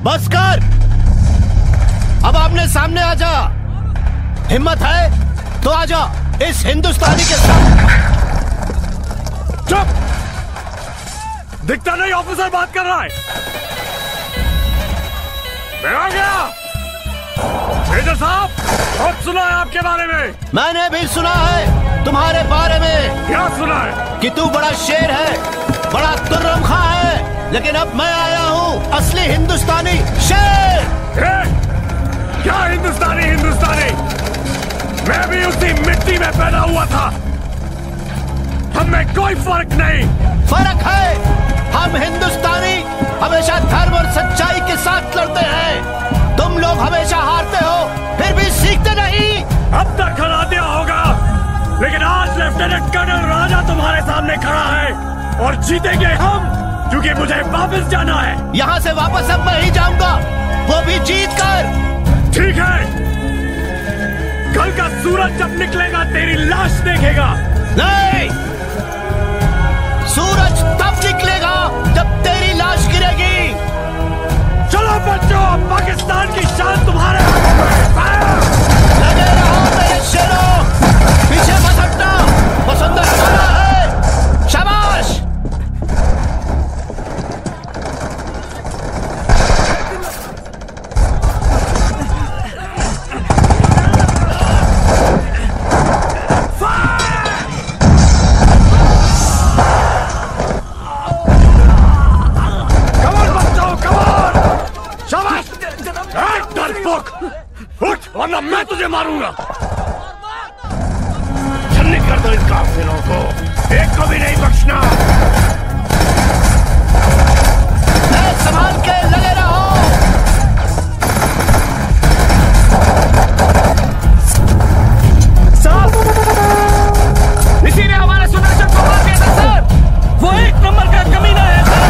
बस कर, अब आपने सामने आ जा। हिम्मत है तो आ जा इस हिंदुस्तानी के साथ। चुप! दिखता नहीं ऑफिसर बात कर रहा है। मैं आ गया। मेजर साहब, बहुत सुना है आपके बारे में। मैंने भी सुना है तुम्हारे बारे में। क्या सुना है? कि तू बड़ा शेर है, बड़ा तुर्रम खां है, लेकिन अब मैं आया हूँ असली हिंदुस्तानी शेर। क्या हिंदुस्तानी? मैं भी उसी मिट्टी में पैदा हुआ था। हमें कोई फर्क नहीं। फर्क है। हम हिंदुस्तानी हमेशा धर्म और सच्चाई के साथ लड़ते हैं। तुम लोग हमेशा हारते हो, फिर भी सीखते नहीं। अब तक हरा दिया होगा, लेकिन आज लेफ्टिनेंट कर्नल राजा तुम्हारे सामने खड़ा है और जीतेंगे हम, क्योंकि मुझे वापस जाना है। यहाँ से वापस अब मैं ही जाऊंगा, वो भी जीत कर। ठीक है, कल का सूरज जब निकलेगा तेरी लाश देखेगा। नहीं, सूरज तब निकलेगा जब तेरी लाश गिरेगी। चलो बच्चों, पाकिस्तान की शान तुम्हारे हाथ में। लगे रहो मेरे शेरों, पीछे मत हटना, वो सुंदर हमारा है। शाबाश। उठ, वरना मैं तुझे मारूंगा। छन्नी कर दो इन काफिरों को, एक को भी नहीं बख्शना। संभाल के लगे रहो। साहब, इसी ने हमारे सुदर्शन को मार दिया था सर। वो एक नंबर का कमीना है सर।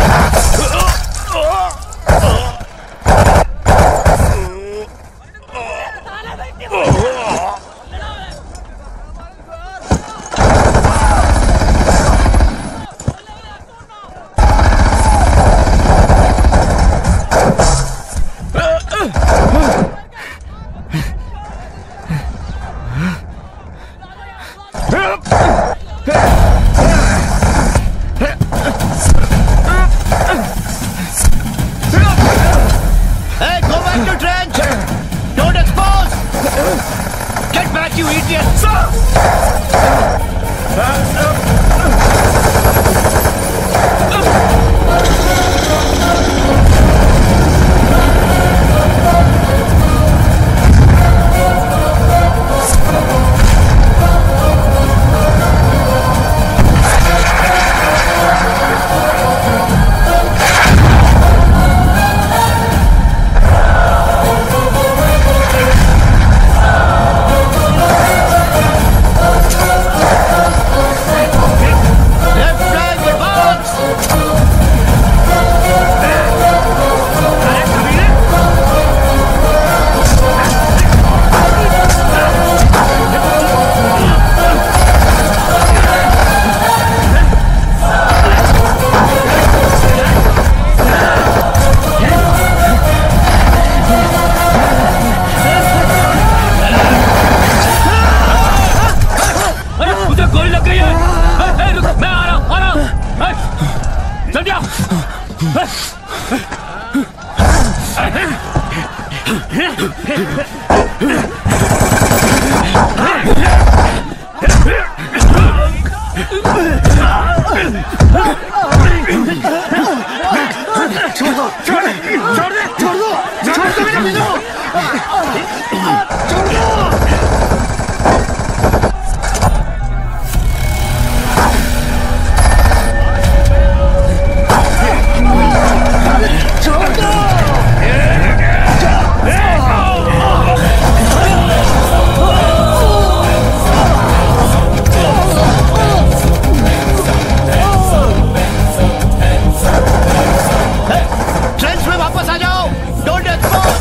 ट्रेंच में वापस आ जाओ, डोंट एक्सपोज।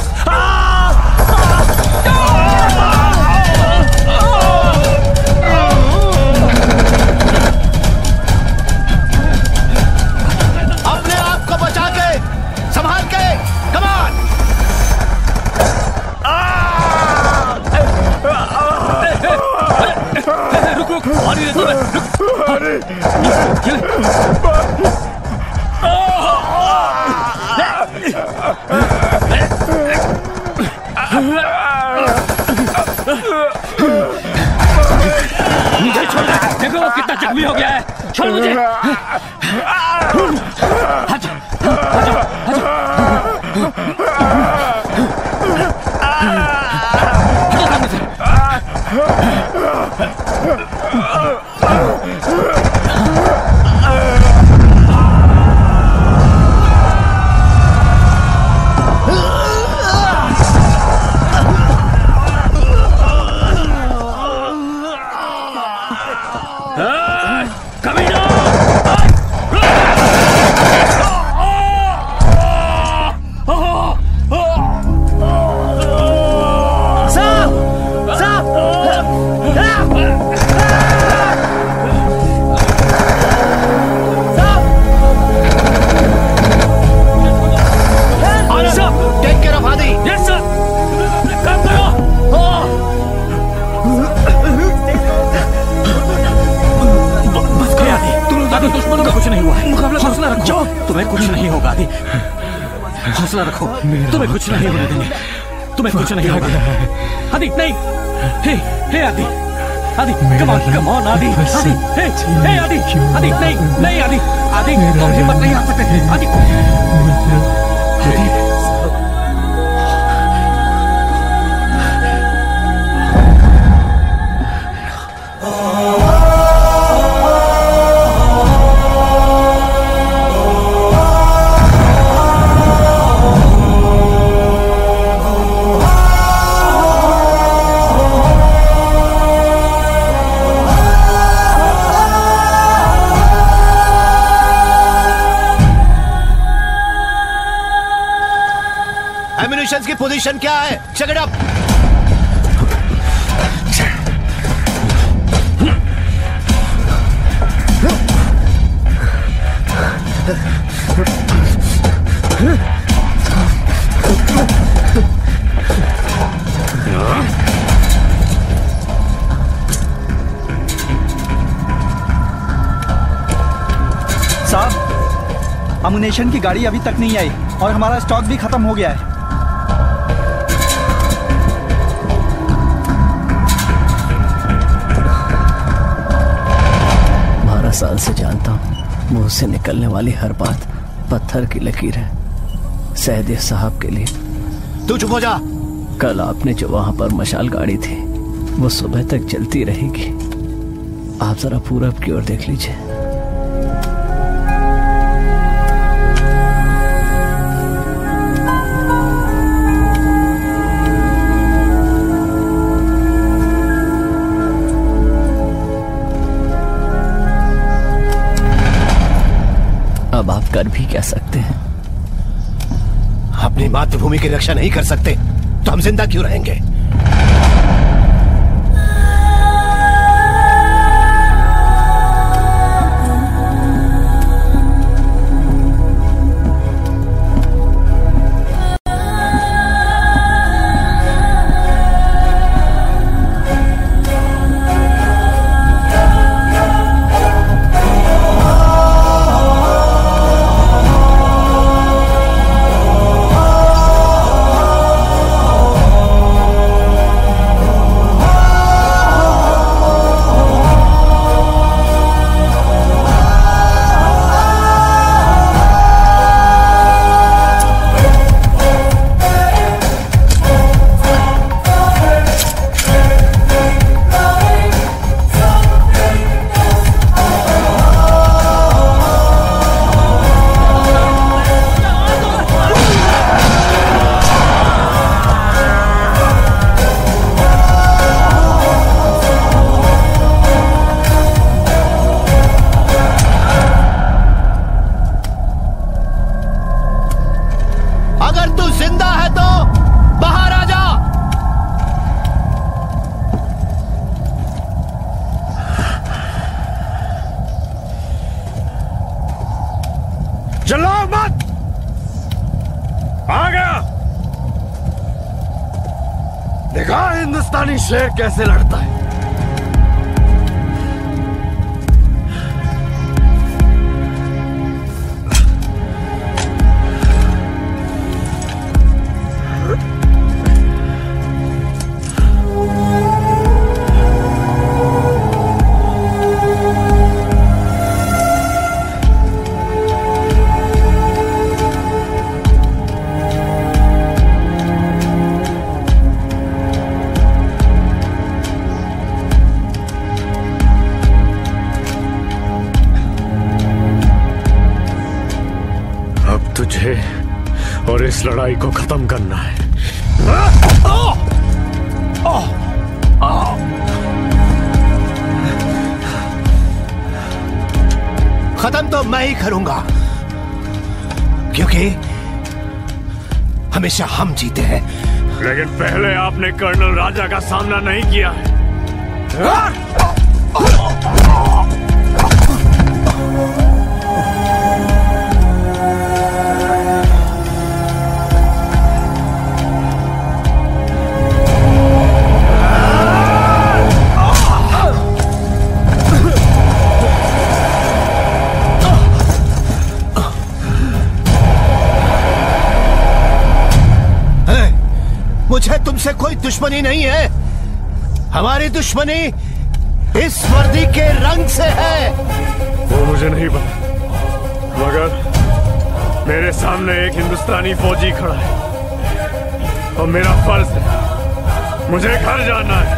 Come on! रुक रुक मारी रे तुम्हें रुक अरे मुझे छोड़ दे देखो वो कितना जख्मी हो गया है छोड़ मुझे हट हौसला रखो तुम्हें कुछ नहीं होने देंगे तुम्हें कुछ नहीं होगा आदि नहीं हे आदि आदि कम ऑन आदि हे आदि नहीं आदि तुम हिम्मत नहीं आ सकते आदि की पोजीशन क्या है? Check it up. साहब, अम्युनिशन की गाड़ी अभी तक नहीं आई और हमारा स्टॉक भी खत्म हो गया है। 12 साल से जानता हूँ, मुंह से निकलने वाली हर बात पत्थर की लकीर है। सैयद साहब के लिए तू चुप हो जा। कल आपने जो वहां पर मशाल गाड़ी थी वो सुबह तक चलती रहेगी। आप जरा पूरब की ओर देख लीजिए। अब आप कर भी क्या सकते हैं? अपनी मातृभूमि की रक्षा नहीं कर सकते तो हम जिंदा क्यों रहेंगे? चिल्लाओ मत। आ गया। देखा हिंदुस्तानी शेर कैसे लड़ता है। और इस लड़ाई को खत्म करना है। खत्म तो मैं ही करूंगा, क्योंकि हमेशा हम जीते हैं। लेकिन पहले आपने कर्नल राजा का सामना नहीं किया है। मुझे तुमसे कोई दुश्मनी नहीं है। हमारी दुश्मनी इस वर्दी के रंग से है। वो मुझे नहीं पता, मगर मेरे सामने एक हिंदुस्तानी फौजी खड़ा है और मेरा फर्ज है, मुझे घर जाना है।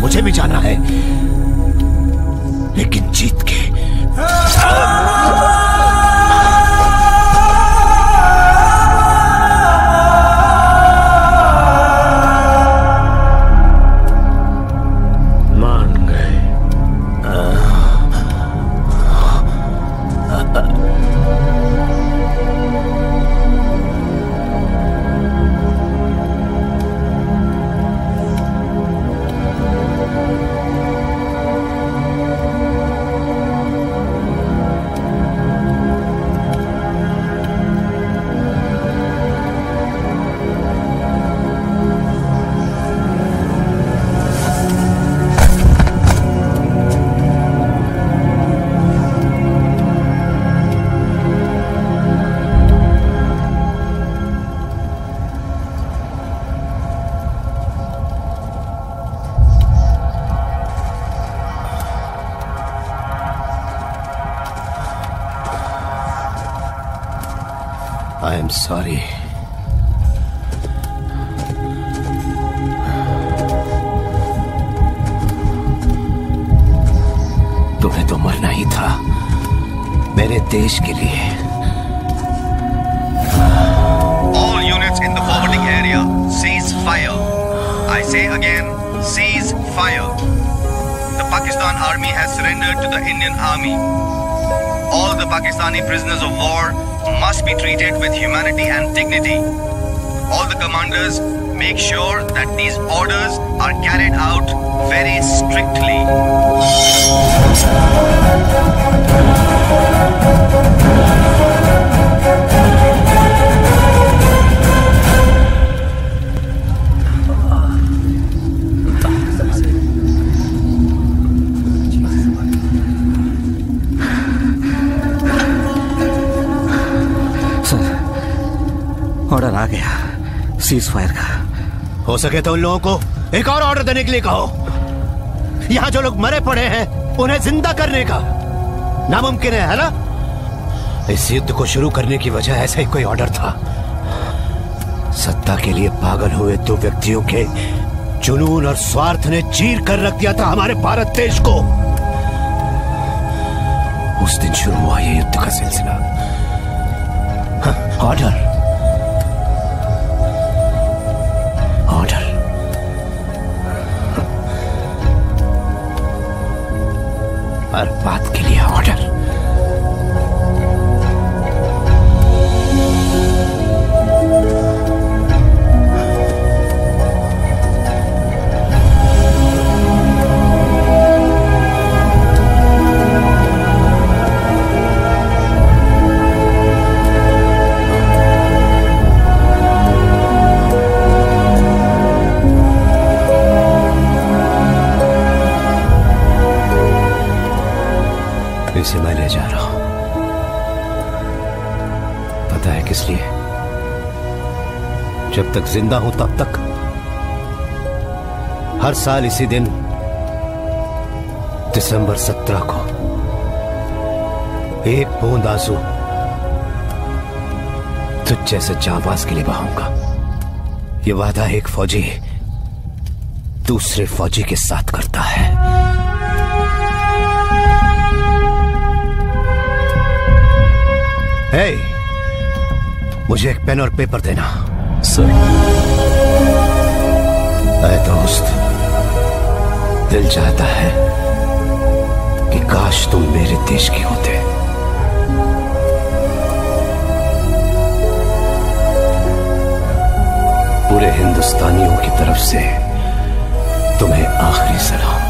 मुझे भी जाना है, लेकिन जीत के। मान गए। I am sorry. तुम्हें तो मरना ही था मेरे देश के लिए। All units in the forwarding area, cease fire. I say again, cease fire. The Pakistan Army has surrendered to the Indian Army. All the Pakistani prisoners of war must be treated with humanity and dignity. All the commanders make sure that these orders are carried out very strictly. Order आ गया cease fire का। हो सके तो उन लोगों को एक और ऑर्डर देने के लिए कहो। यहाँ जो लोग मरे पड़े हैं उन्हें जिंदा करने का नामुमकिन है ना? इस युद्ध को शुरू करने की वजह ऐसा ही कोई ऑर्डर था। सत्ता के लिए पागल हुए दो व्यक्तियों के जुनून और स्वार्थ ने चीर कर रख दिया था हमारे भारत देश को। उस दिन शुरू हुआ ये युद्ध का सिलसिला। ऑर्डर हर बात के लिए ऑर्डर। इसे मैं ले जा रहा हूं। पता है किस लिए? जब तक जिंदा हूं तब तक हर साल इसी दिन दिसंबर 17 को एक बूंद आंसू तुझ जैसे जांबाज के लिए बहाऊंगा। यह वादा एक फौजी दूसरे फौजी के साथ करता है। हे, मुझे एक पेन और पेपर देना। सर। ऐ दोस्त, दिल चाहता है कि काश तुम मेरे देश के होते। पूरे हिंदुस्तानियों की तरफ से तुम्हें आखिरी सलाम।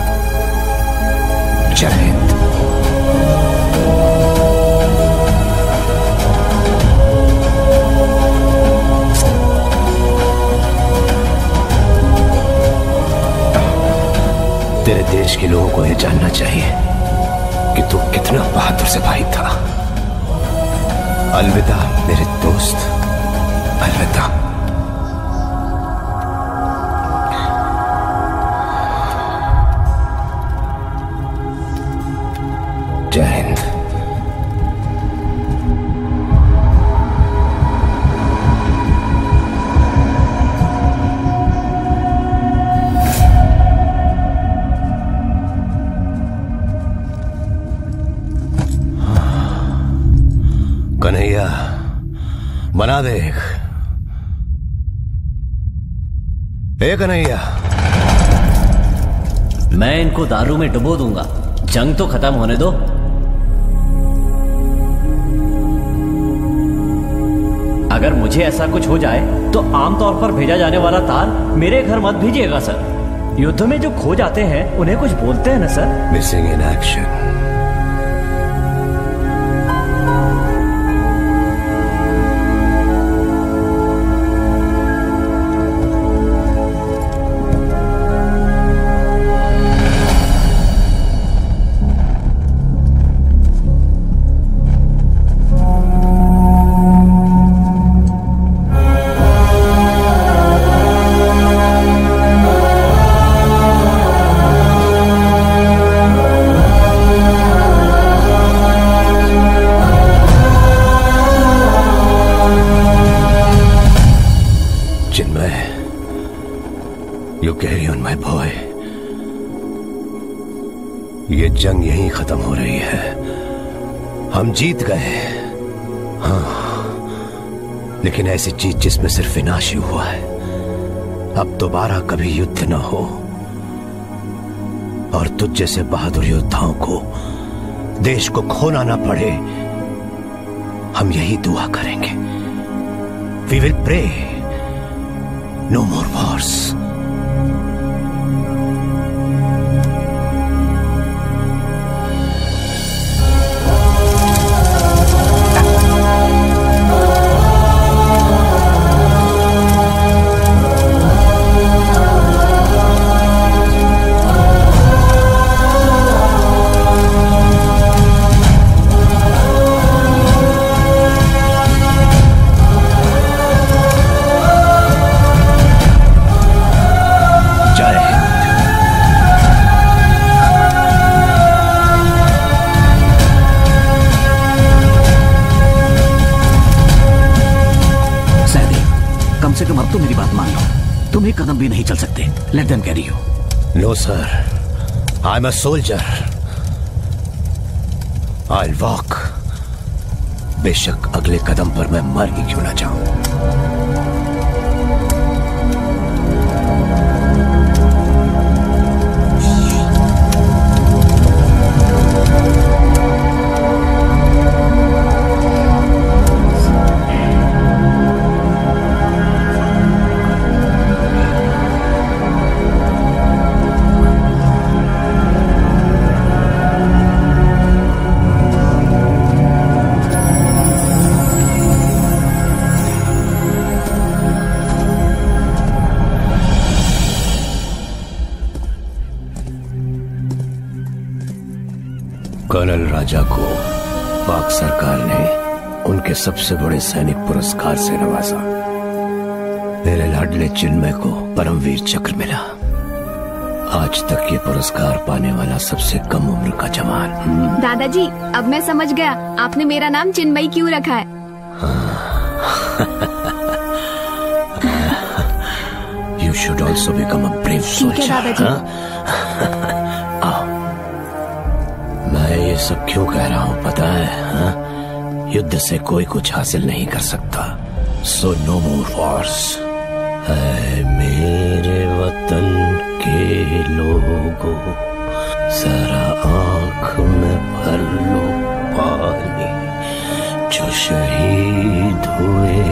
जय हिंद। तेरे देश के लोगों को यह जानना चाहिए कि तू कितना बहादुर सिपाही था। अलविदा मेरे दोस्त, अलविदा। जय हिंद। कन्हैया, बना दे एक कन्हैया। मैं इनको दारू में डुबो दूंगा। जंग तो खत्म होने दो। अगर मुझे ऐसा कुछ हो जाए तो आमतौर पर भेजा जाने वाला तार मेरे घर मत भेजिएगा सर। युद्ध में जो खो जाते हैं उन्हें कुछ बोलते हैं ना सर। Missing in action. जंग यहीं खत्म हो रही है। हम जीत गए, हाँ, लेकिन ऐसी जीत जिसमें सिर्फ विनाश ही हुआ है। अब दोबारा कभी युद्ध न हो और तुझ जैसे बहादुर योद्धाओं को देश को खोना ना पड़े, हम यही दुआ करेंगे। We will pray no more wars. तो मेरी बात मान लो, तुम एक कदम भी नहीं चल सकते। Let them carry you. No sir, I am a soldier. I will walk. बेशक अगले कदम पर मैं मर ही क्यों ना जाऊं। कर्नल राजा को पाक सरकार ने उनके सबसे बड़े सैनिक पुरस्कार से नवाजा। मेरे लाडले चिन्मय को परमवीर चक्र मिला। आज तक ये पुरस्कार पाने वाला सबसे कम उम्र का जवान। दादाजी, अब मैं समझ गया आपने मेरा नाम चिन्मयी क्यों रखा है। You should also become a brave soldier. ठीक है दादाजी। आओ, मैं ये सब क्यों कह रहा हूँ पता है? युद्ध से कोई कुछ हासिल नहीं कर सकता। So no more wars. ऐ मेरे वतन के लोगों, जरा आँख में भर लो पानी, जो शहीद हुए